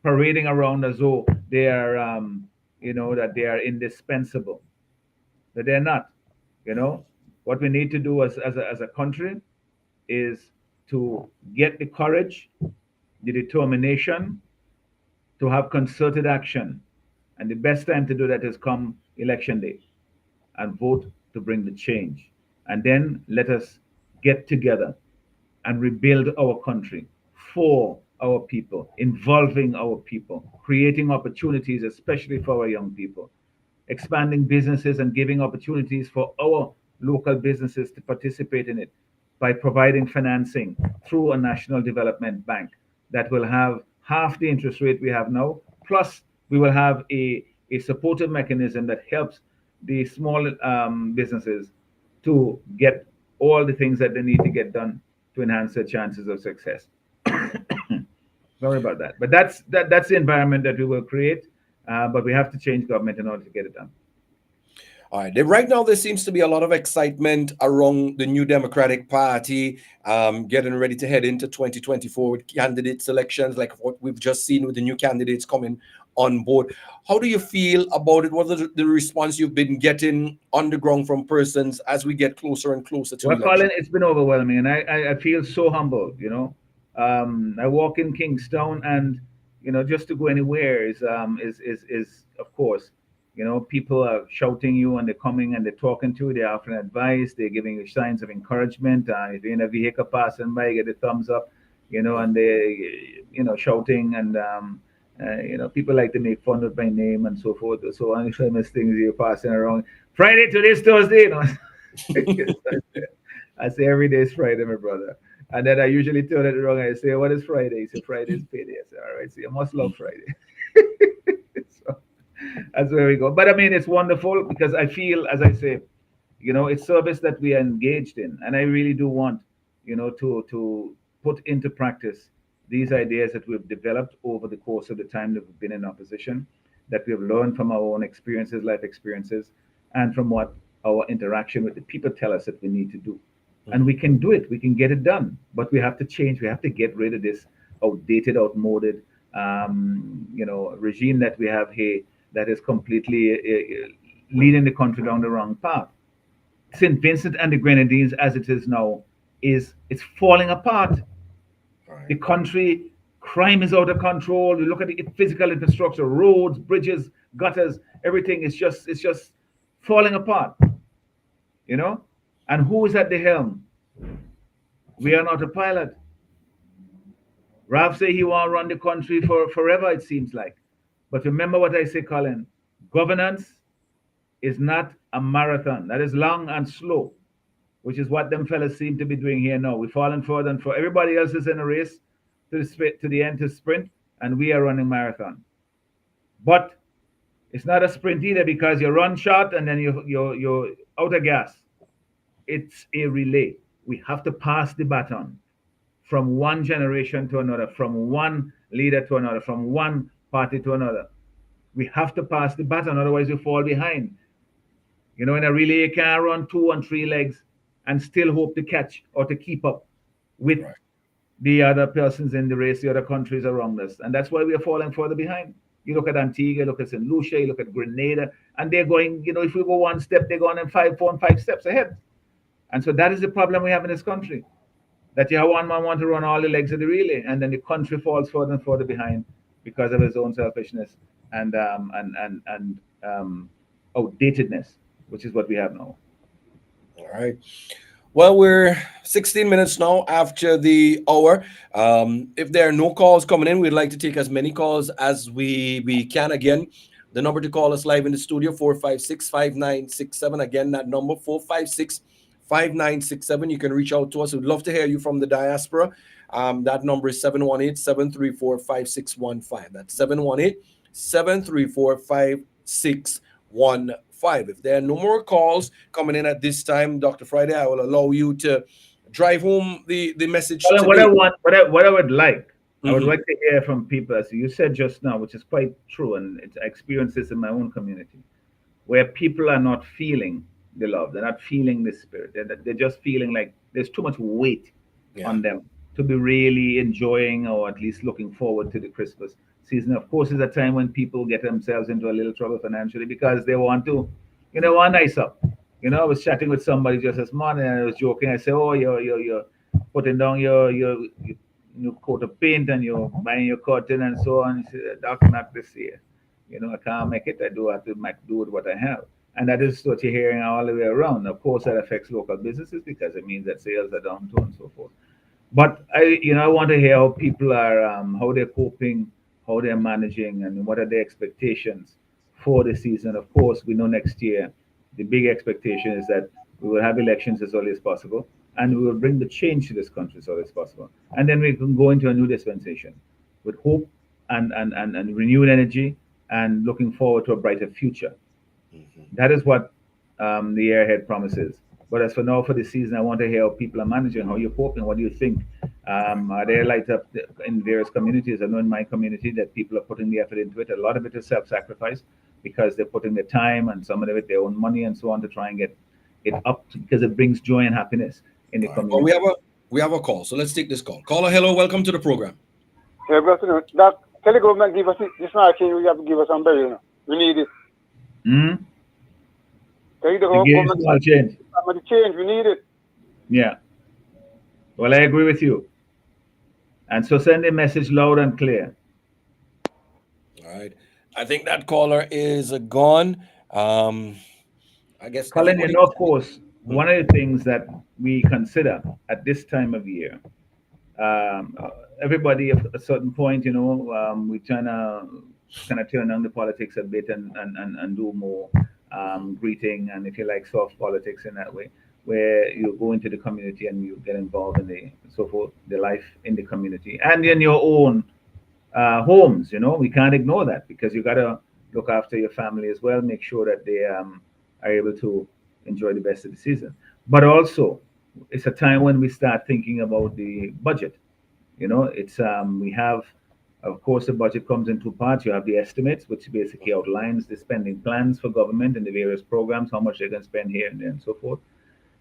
parading around as though they are that they are indispensable, that they're not. What we need to do as a country is to get the courage, the determination to have concerted action. And the best time to do that is come election day and vote to bring the change. And then let us get together and rebuild our country for our people, involving our people, creating opportunities, especially for our young people, expanding businesses and giving opportunities for our local businesses to participate in it by providing financing through a national development bank that will have half the interest rate we have now, plus we will have a supportive mechanism that helps the small businesses to get all the things that they need to get done to enhance their chances of success. Sorry about that, but that's the environment that we will create. But we have to change government in order to get it done. All right. Right now, there seems to be a lot of excitement around the New Democratic Party, getting ready to head into 2024 with candidate selections, like what we've just seen with the new candidates coming on board. How do you feel about it? What is the response you've been getting on the ground from persons as we get closer and closer to Well, election? Colin, it's been overwhelming, and I feel so humbled. I walk in Kingstown, and just to go anywhere is of course, people are shouting you, and they're coming and they're talking to you, they're offering advice, they're giving you signs of encouragement. If you're in a vehicle passing by, you get a thumbs up, and they shouting, and people like to make fun of my name and so forth. So any famous things you're passing around. Friday to this Thursday, I say every day is Friday, my brother. And then I usually turn it wrong. I say, what is Friday? He said, Friday is payday. I say, all right, so you must love Friday. So that's where we go. But I mean, it's wonderful because I feel, as I say, it's service that we are engaged in. And I really do want, to put into practice these ideas that we've developed over the course of the time that we've been in opposition, that we have learned from our own experiences, life experiences, and from what our interaction with the people tell us that we need to do. And we can do it. We can get it done. But we have to change. We have to get rid of this outdated, outmoded, regime that we have here that is completely leading the country down the wrong path. St. Vincent and the Grenadines, as it is now, it's falling apart. Right. The country, crime is out of control. You look at the physical infrastructure, roads, bridges, gutters, everything is just falling apart. And who is at the helm? We are not a pilot. Ralph say he want to run the country for forever, it seems like. But remember what I say, Colin. Governance is not a marathon. That is long and slow, which is what them fellas seem to be doing here now. We're falling further and further. Everybody else is in a race to the end to sprint, and we are running marathon. But it's not a sprint either, because you run short and then you're out of gas. It's a relay. We have to pass the baton from one generation to another, from one leader to another, from one party to another. We have to pass the baton, otherwise we fall behind. In a relay, you can't run 2 and 3 legs. and still hope to catch or to keep up with Right. the other persons in the race, the other countries around us. And that's why we are falling further behind. You look at Antigua, you look at St. Lucia, you look at Grenada, and they're going, if we go one step, they're going in 4 and 5 steps ahead. And so that is the problem we have in this country. That you have one man want to run all the legs of the relay, and then the country falls further and further behind because of his own selfishness and outdatedness, which is what we have now. All right. Well, we're 16 minutes now after the hour. If there are no calls coming in, we'd like to take as many calls as we can. Again, the number to call us live in the studio, 456-5967. Again, that number, 456-5967. You can reach out to us. We'd love to hear you from the diaspora. That number is 718-734-5615. That's 718-734-5615. If there are no more calls coming in at this time, Dr. Friday, I will allow you to drive home the message Well, today. what I would like, I would Mhm. like to hear from people, as you said just now, which is quite true, and I experience this in my own community, where people are not feeling the love, they're not feeling the spirit, they're just feeling like there's too much weight Yeah. on them to be really enjoying or at least looking forward to the Christmas season. Of course, is a time when people get themselves into a little trouble financially because they want to, want nice up. I was chatting with somebody just this morning and I was joking. I said, "Oh, you're putting down your coat of paint and you're buying your curtain and so on." He said, "Doc, not this year. I can't make it. I do have to do with what I have." And that is what you're hearing all the way around. Of course, that affects local businesses because it means that sales are down too and so forth. But I want to hear how people are, how they're coping, how they're managing, and what are their expectations for the season. Of course, we know next year the big expectation is that we will have elections as early as possible, and we will bring the change to this country as early as possible, and then we can go into a new dispensation with hope and renewed energy and looking forward to a brighter future. Mhm. That is what the year ahead promises. But as for now, for the season, I want to hear how people are managing, how you're coping, what do you think? Are there light up in various communities? I know in my community that people are putting the effort into it. A lot of it is self-sacrifice because they're putting their time and some of it their own money and so on to try and get it up because it brings joy and happiness in the All right. Well, we community. have a call, so let's take this call. Caller, hello, welcome to the program. Yeah, good afternoon. That tell the government give us this night change. We have to give us some berry. We need it. Hmm. Tell the To give government small change. some of the change. We need it. Yeah. Well, I agree with you. And so send a message loud and clear. All right. I think that caller is gone. Um, I guess Colin, everybody. of course, Mhm. one of the things that we consider at this time of year, um, uh, everybody at a certain point, we kind of turn on the politics a bit and do more greeting and, if you like, soft politics in that way, where you go into the community and you get involved in the so forth, the life in the community and in your own homes. We can't ignore that because you got to look after your family as well, make sure that they are able to enjoy the best of the season. But also, it's a time when we start thinking about the budget. It's we have, of course, the budget comes in two parts. You have the estimates, which basically outlines the spending plans for government and the various programs, how much they're going to spend here and there and so forth.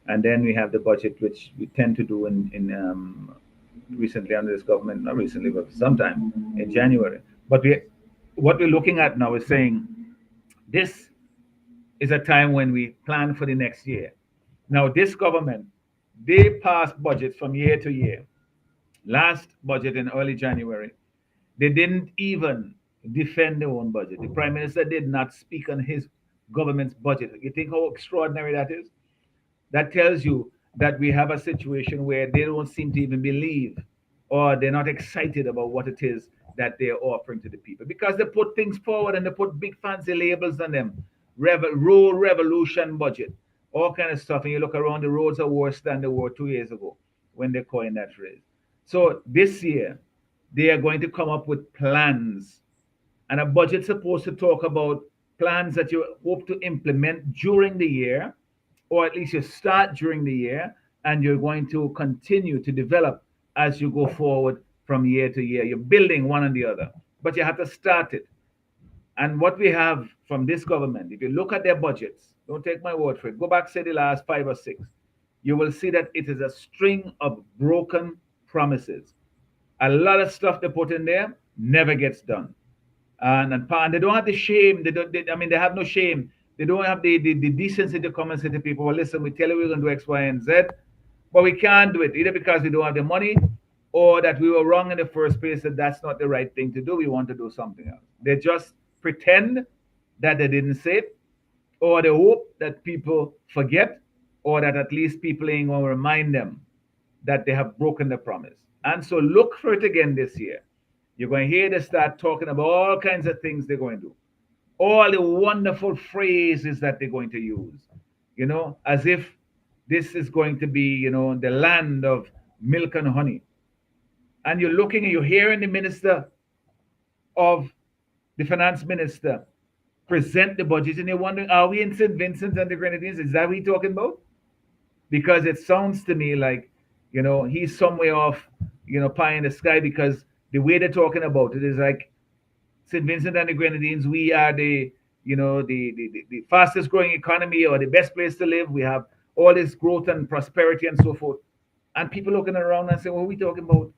And then we have the budget, which we tend to do in recently under this government, not recently, but sometime in January. But what we're looking at now is saying this is a time when we plan for the next year. Now, this government, they pass budgets from year to year. Last budget in early January, they didn't even defend their own budget. The prime minister did not speak on his government's budget. You think how extraordinary that is? That tells you that we have a situation where they don't seem to even believe or they're not excited about what it is that they're offering to the people because they put things forward and they put big fancy labels on them. Rural revolution budget, all kind of stuff. And you look around, the roads are worse than they were 2 years ago when they coined that phrase. So this year, they are going to come up with plans, and a budget's supposed to talk about plans that you hope to implement during the year, or at least you start during the year, and you're going to continue to develop as you go forward from year to year. You're building one and the other, but you have to start it. And what we have from this government, if you look at their budgets, don't take my word for it, go back, say the last five or six. you will see that it is a string of broken promises. A lot of stuff they put in there never gets done. And they don't have the shame. I mean, they have no shame. They don't have the decency to come and say to people, well, listen, we tell you we're going to do X, Y, and Z, but we can't do it either because we don't have the money or that we were wrong in the first place, that that's not the right thing to do. We want to do something else. They just pretend that they didn't say it, or they hope that people forget, or that at least people ain't going to remind them that they have broken the promise. And so look for it again this year. You're going to hear them start talking about all kinds of things they're going to do, all the wonderful phrases that they're going to use, as if this is going to be, the land of milk and honey. And you're looking and you're hearing the minister of the finance minister present the budget, and you're wondering, are we in St. Vincent and the Grenadines? Is that what we're talking about? Because it sounds to me like, he's somewhere off, pie in the sky, because the way they're talking about it is like St. Vincent and the Grenadines, we are the fastest growing economy, or the best place to live. We have all this growth and prosperity and so forth. And people looking around and saying, what are we talking about?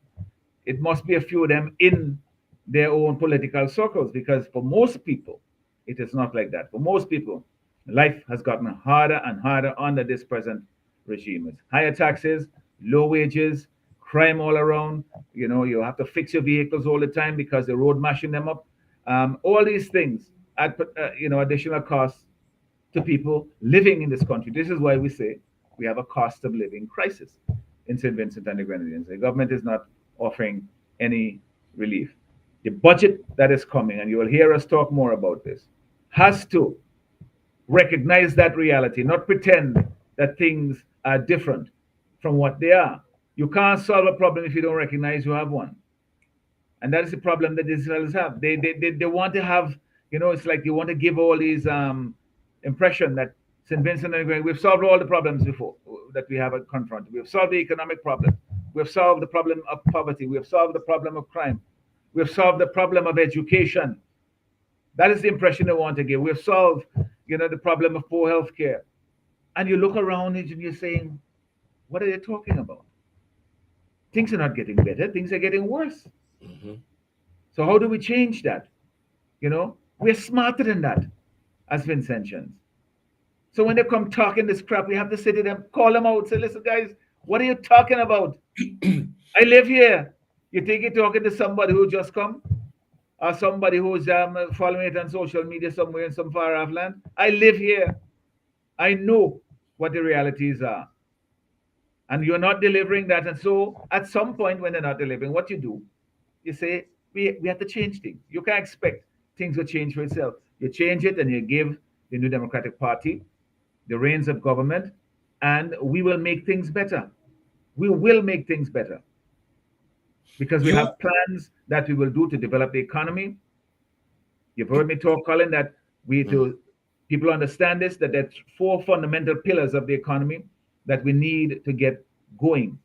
It must be a few of them in their own political circles, because for most people, it is not like that. For most people, life has gotten harder and harder under this present regime. It's higher taxes, low wages, crime all around. You have to fix your vehicles all the time because the road mashing them up. All these things at additional costs to people living in this country. This is why we say we have a cost of living crisis in St. Vincent and the Grenadines. The government is not offering any relief. The budget that is coming, and you will hear us talk more about this, has to recognize that reality, not pretend that things are different from what they are. You can't solve a problem if you don't recognize you have one. And that is the problem that these fellows have. They want to have, it's like they want to give all these impression that St. Vincent and Grenadines, we've solved all the problems before that we have confronted. We have solved the economic problem. We have solved the problem of poverty. We have solved the problem of crime. We have solved the problem of education. That is the impression they want to give. We have solved, the problem of poor health care. And you look around and you're saying, what are they talking about? Things are not getting better. Things are getting worse. Mm-hmm. So how do we change that? We're smarter than that as Vincentians. So when they come talking this crap, we have to say to them, call them out, say, listen, guys, what are you talking about? I live here. You think you're talking to somebody who just come? Or somebody who's following it on social media somewhere in some far off land? I live here. I know what the realities are. And you're not delivering that. And so at some point when they're not delivering, what you do, you say, we have to change things. You can't expect things to change for itself. You change it and you give the New Democratic Party the reins of government, and we will make things better. We will make things better. Because we have plans that we will do to develop the economy. You've heard me talk, Colin, that people understand this, that there's 4 fundamental pillars of the economy that we need to get going.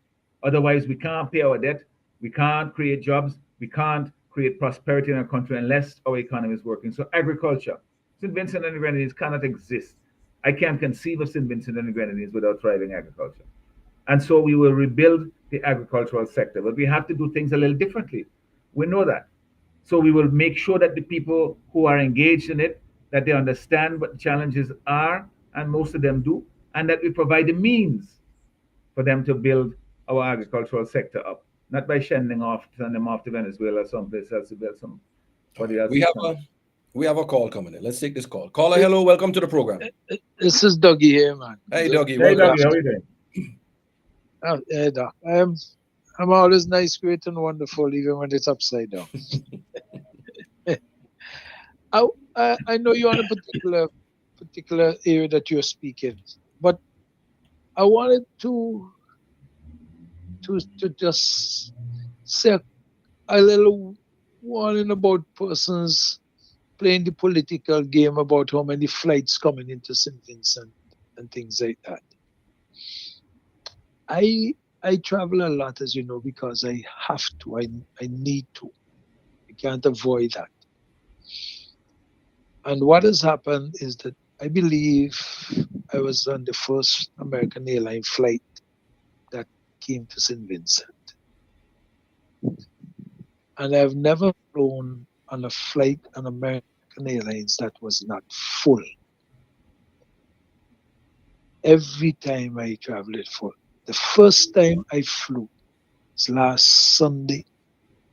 Otherwise, we can't pay our debt, we can't create jobs, we can't create prosperity in our country unless our economy is working. So agriculture, St. Vincent and the Grenadines cannot exist. I can't conceive of St. Vincent and the Grenadines without thriving agriculture. And so we will rebuild the agricultural sector, but we have to do things a little differently. We know that. So we will make sure that the people who are engaged in it, that they understand what the challenges are, and most of them do, and that we provide the means for them to build our agricultural sector up, not by sending them off to Venezuela or someplace else to build somebody else. We have a call coming in. Let's take this call. Caller, hello, welcome to the program. This is Dougie here, man. Hey, Dougie, Hey, welcome. Dougie, how are you doing? Hey, Doc. I'm always nice, great, and wonderful, even when it's upside down. I know you're on a particular area that you're speaking, but I wanted to just say a little warning about persons playing the political game about how many flights coming into St. Vincent and things like that. I travel a lot, as you know, because I have to. I need to. I can't avoid that. And what has happened is that I believe I was on the first American airline flight came to St. Vincent. And I've never flown on a flight on American Airlines that was not full. Every time I travel, it full. The first time I flew was last Sunday,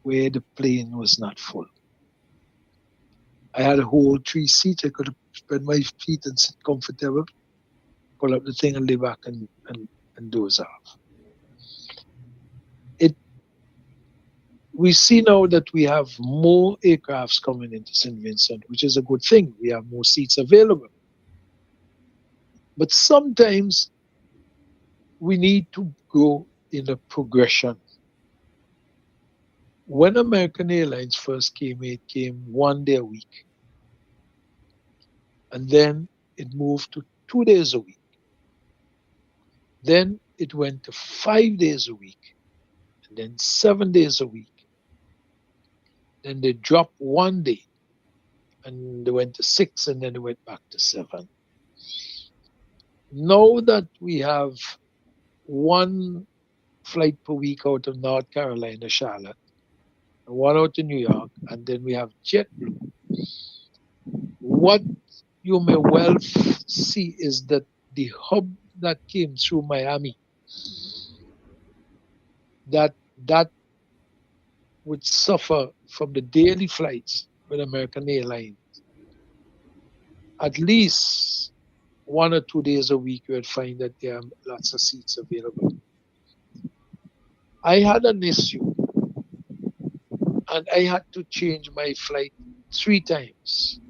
where the plane was not full. I had a whole 3 seats. I could spread my feet and sit comfortable, pull up the thing and lay back and doze off. It we see now that we have more aircrafts coming into St. Vincent, which is a good thing. We have more seats available. But sometimes we need to go in a progression. When American Airlines first came, it came 1 day a week. And then it moved to 2 days a week. Then it went to 5 days a week. And then 7 days a week. Then they dropped 1 day and they went to 6 and then they went back to 7. Now that we have one flight per week out of North Carolina, Charlotte, and one out of New York, and then we have JetBlue, what you may well see is that the hub that came through Miami, that would suffer from the daily flights with American Airlines. At least 1 or 2 days a week, you would find that there are lots of seats available. I had an issue and I had to change my flight 3 times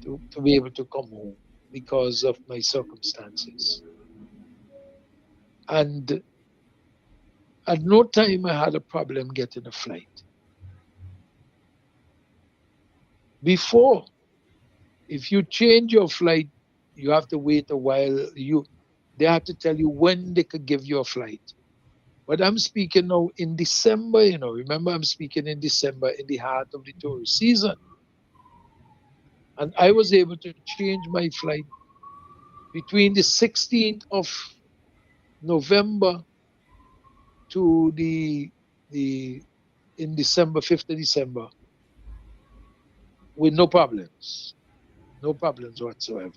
to be able to come home because of my circumstances. And at no time I had a problem getting a flight. Before, if you change your flight, you have to wait a while. They have to tell you when they could give you a flight. But I'm speaking now in December, remember I'm speaking in December in the heart of the tourist season. And I was able to change my flight between the 16th of November to the in December, 5th of December, with no problems whatsoever.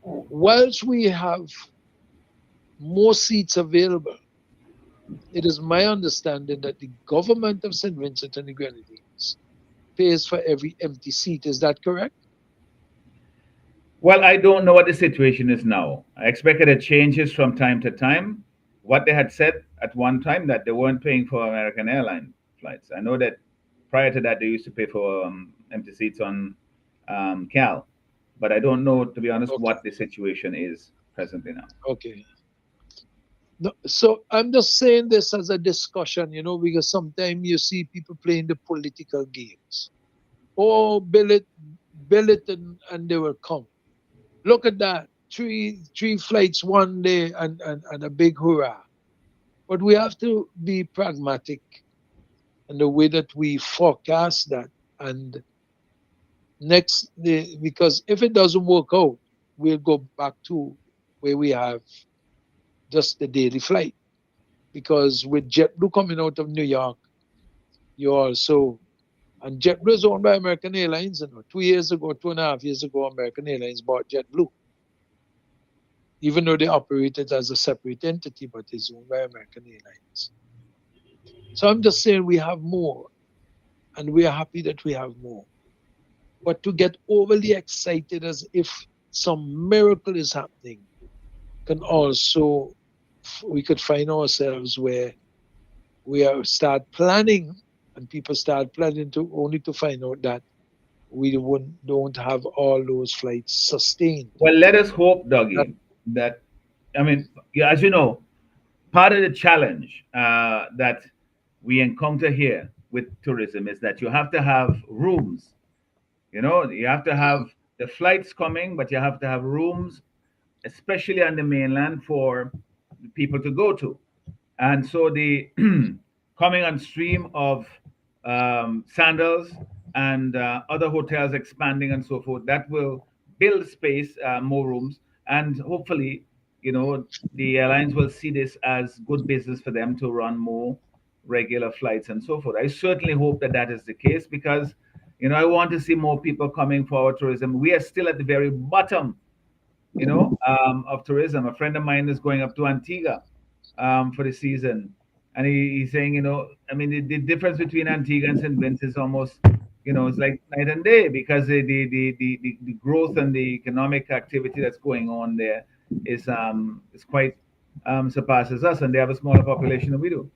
Whilst we have more seats available, it is my understanding that the government of St. Vincent and the Grenadines pays for every empty seat. Is that correct? Well, I don't know what the situation is now. I expected it changes from time to time. What they had said at one time that they weren't paying for American airline flights. I know that prior to that they used to pay for empty seats on Cal, but I don't know, to be honest, Okay. what the situation is presently now. Okay. No, so I'm just saying this as a discussion, because sometimes you see people playing the political games. Oh, bill it, and they will come. Look at that. Three flights 1 day and a big hurrah. But we have to be pragmatic in the way that we forecast that. And next day, because if it doesn't work out, we'll go back to where we have just the daily flight. Because with JetBlue coming out of New York, you also, and JetBlue is owned by American Airlines. 2 years ago, 2.5 years ago, American Airlines bought JetBlue. Even though they operate it as a separate entity, but it's owned by American Airlines. So I'm just saying we have more, and we are happy that we have more. But to get overly excited as if some miracle is happening can also, we could find ourselves where we start planning, and people start planning to only to find out that we don't have all those flights sustained. Well, let us hope, Dougie, that, I mean, yeah, as you know, part of the challenge that we encounter here with tourism is that you have to have rooms. You have to have the flights coming, but you have to have rooms, especially on the mainland, for people to go to. And so the coming on stream of Sandals and other hotels expanding and so forth, that will build space, more rooms, and hopefully, the airlines will see this as good business for them to run more regular flights and so forth. I certainly hope that that is the case because, I want to see more people coming for our tourism. We are still at the very bottom, of tourism. A friend of mine is going up to Antigua for the season, and he's saying, I mean, the difference between Antigua and St. Vincent is almost, it's like night and day because the growth and the economic activity that's going on there is quite surpasses us, and they have a smaller population than we do.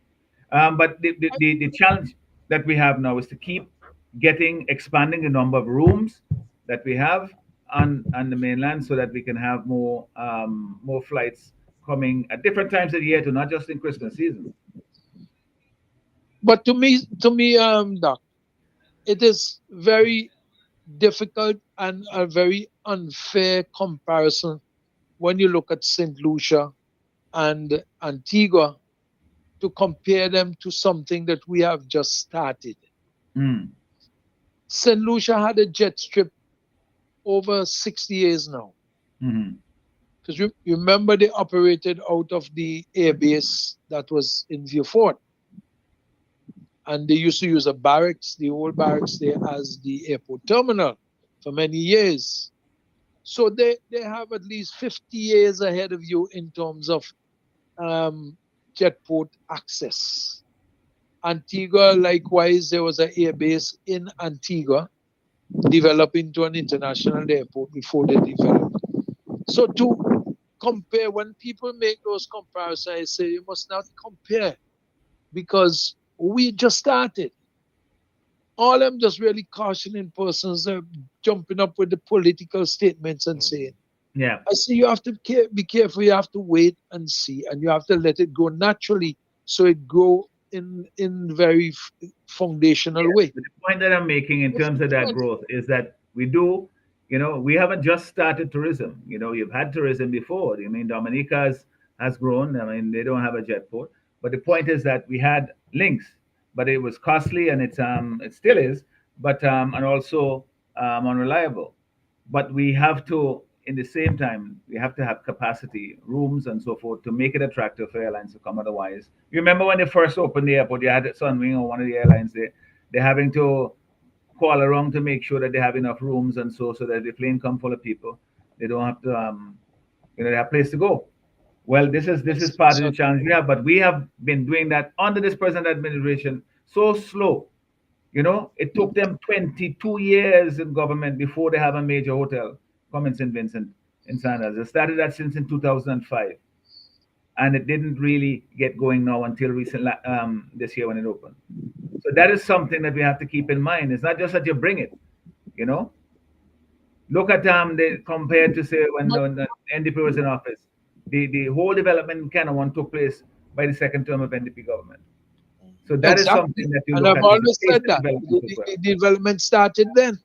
But the challenge that we have now is to keep expanding the number of rooms that we have on the mainland so that we can have more flights coming at different times of the year, to not just in Christmas season. But to me, Doc, it is very difficult and a very unfair comparison when you look at St. Lucia and Antigua to compare them to something that we have just started. Mm. St. Lucia had a jet strip over 60 years now. Mm-hmm. Because you remember they operated out of the airbase that was in Vieux-Fort. And they used to use the old barracks there as the airport terminal for many years. So they have at least 50 years ahead of you in terms of jetport access. Antigua, likewise, there was an airbase in Antigua developed into an international airport before they developed. So to compare, when people make those comparisons, I say you must not compare because we just started. All I'm just really cautioning persons are jumping up with the political statements and saying, yeah, I say you have to be careful, you have to wait and see, and you have to let it go naturally so it grow in very foundational way. The point that I'm making in terms of that growth is that we haven't just started tourism. You've had tourism before. I mean, Dominica has grown. I mean, they don't have a jet port. But the point is that we had links, but it was costly and it still is, but and also unreliable. But we have to, in the same time, we have to have capacity, rooms, and so forth to make it attractive for airlines to come. Otherwise, you remember when they first opened the airport, you had Sunwing or one of the airlines there. They're having to call around to make sure that they have enough rooms and so that the plane come full of people, they don't have to they have a place to go. Well, this is part of the challenge we have, but we have been doing that under this present administration so slow. It took them 22 years in government before they have a major hotel come in St. Vincent in Sanders. They started that since in 2005, and it didn't really get going now until recently this year when it opened. So that is something that we have to keep in mind. It's not just that you bring it, Look at they compared to say when the NDP was in office. The whole development in Canada took place by the second term of NDP government. So that is something that you and look I've at. always said that the development started then.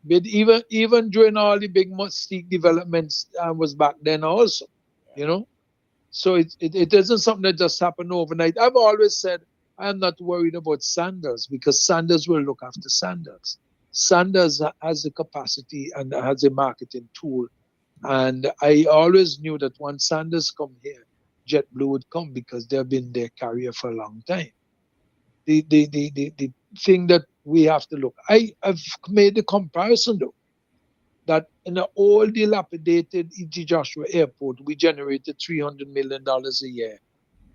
But even during all the big Mustique developments was back then also, So it isn't something that just happened overnight. I've always said I'm not worried about Sanders because Sanders will look after Sanders. Sanders has the capacity and has a marketing tool. And I always knew that once Sanders come here, JetBlue would come because they've been their carrier for a long time. The thing that we have to look, I've made the comparison though, that in an old dilapidated E.T. Joshua Airport, we generated $300 million a year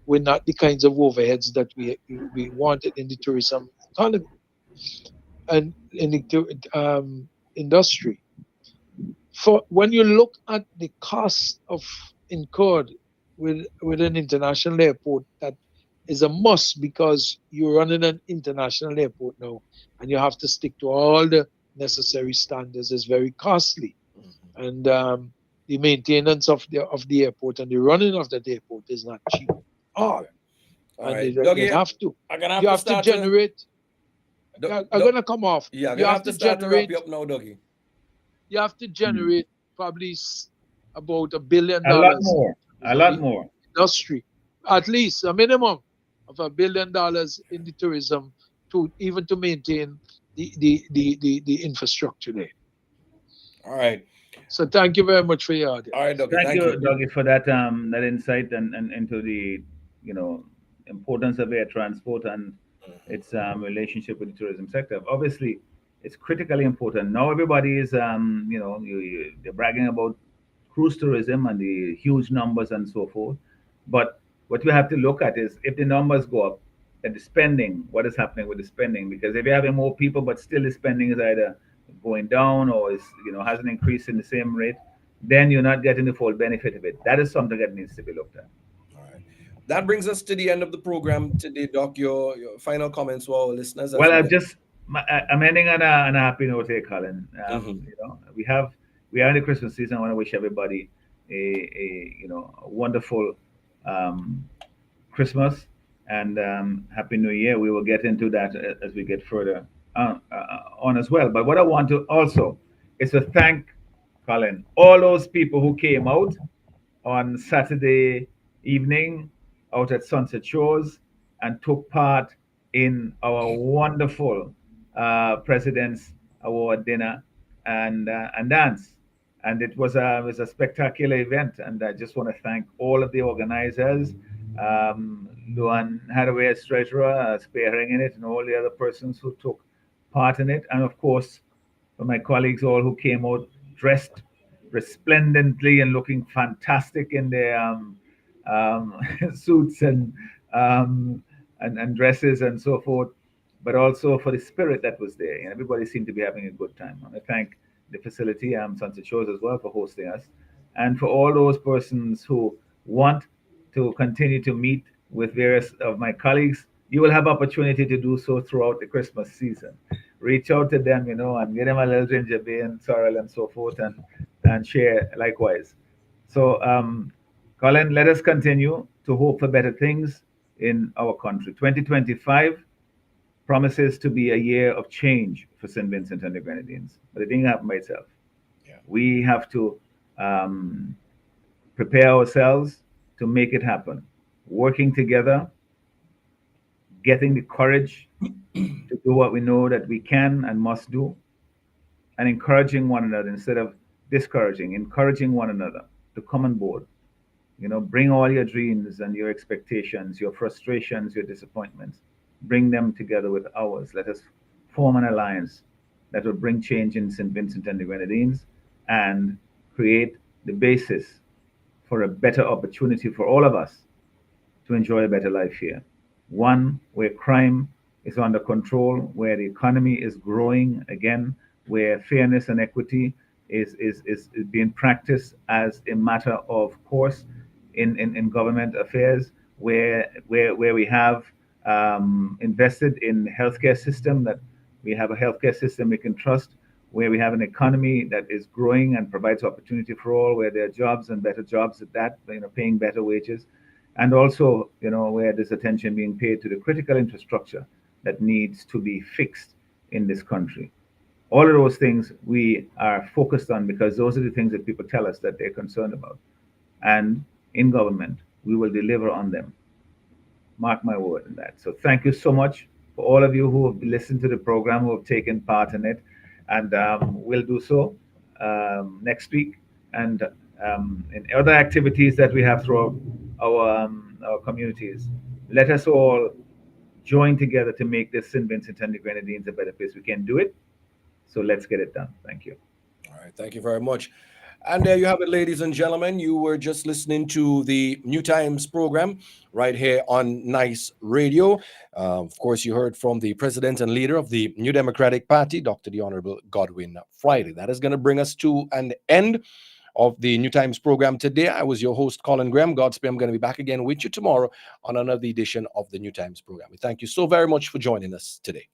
with not the kinds of overheads that we wanted in the tourism economy and in the industry. For when you look at the cost of incurred with an international airport, that is a must because you're running an international airport now and you have to stick to all the necessary standards. Is very costly, and the maintenance of the airport and the running of that airport is not cheap. All and right. you have to. You have to generate. I'm gonna come off. Yeah, you have to start generate. To wrap you up now, Dougie. You have to generate probably about $1 billion. A lot more. Industry, at least a minimum of $1 billion in the tourism to maintain the infrastructure there. All right. So thank you very much for your audience. All right, Dougie. Thank Thank you, you. Doggy, for that insight and into the you know importance of air transport and its relationship with the tourism sector. Obviously, it's critically important. Now everybody is they're bragging about cruise tourism and the huge numbers and so forth. But what we have to look at is if the numbers go up, and the spending, what is happening with the spending? Because if you're having more people, but still the spending is either going down or is hasn't increased in the same rate, then you're not getting the full benefit of it. That is something that needs to be looked at. All right. That brings us to the end of the program today, Doc. Your final comments for our listeners as Well, we get. I'm ending on a happy note here, Colin. Mhm. We are in the Christmas season. I want to wish everybody a wonderful um, Christmas and Happy New Year. We will get into that as we get further on as well. But what I want to also is to thank Colin, all those people who came out on Saturday evening out at Sunset Shores and took part in our wonderful President's Award dinner and dance. And it was a spectacular event. And I just want to thank all of the organizers, Luan Hathaway as treasurer, spearheading in it, and all the other persons who took part in it. And of course, for my colleagues all who came out dressed resplendently and looking fantastic in their um, suits um, and dresses and so forth, but also for the spirit that was there. And everybody seemed to be having a good time. And I thank the facility, Sunset Shores, as well, for hosting us, and for all those persons who want to continue to meet with various of my colleagues. You will have opportunity to do so throughout the Christmas season. Reach out to them, and get them a little ginger beer and sorrel and so forth, and share likewise. So, Colin, let us continue to hope for better things in our country. 2025 promises to be a year of change for St. Vincent and the Grenadines, but it didn't happen by itself. Yeah. We have to um, prepare ourselves to make it happen, working together, getting the courage to do what we know that we can and must do, and encouraging one another instead of discouraging, encouraging one another to come on board. Bring all your dreams and your expectations, your frustrations, your disappointments, bring them together with ours. Let us form an alliance that will bring change in St. Vincent and the Grenadines and create the basis for a better opportunity for all of us to enjoy a better life here. One where crime is under control, where the economy is growing again, where fairness and equity is being practiced as a matter of course in government affairs, where we have invested in healthcare system, that we have a healthcare system we can trust, where we have an economy that is growing and provides opportunity for all, where there are jobs and better jobs at that, paying better wages, and also, where there's attention being paid to the critical infrastructure that needs to be fixed in this country. All of those things we are focused on because those are the things that people tell us that they're concerned about. And in government, we will deliver on them. Mark my word on that. So thank you so much for all of you who have listened to the program, who have taken part in it, and we'll do so next week and in other activities that we have throughout our communities. Let us all join together to make this St. Vincent and the Grenadines a better place. We can do it, so let's get it done. Thank you. All right. Thank you very much. And there you have it, ladies and gentlemen. You were just listening to the New Times program right here on Nice Radio. Of course, you heard from the president and leader of the New Democratic Party, Dr. the Honorable Godwin Friday. That is going to bring us to an end of the New Times program today. I was your host, Colin Graham. Godspeed. I'm going to be back again with you tomorrow on another edition of the New Times program. We thank you so very much for joining us today.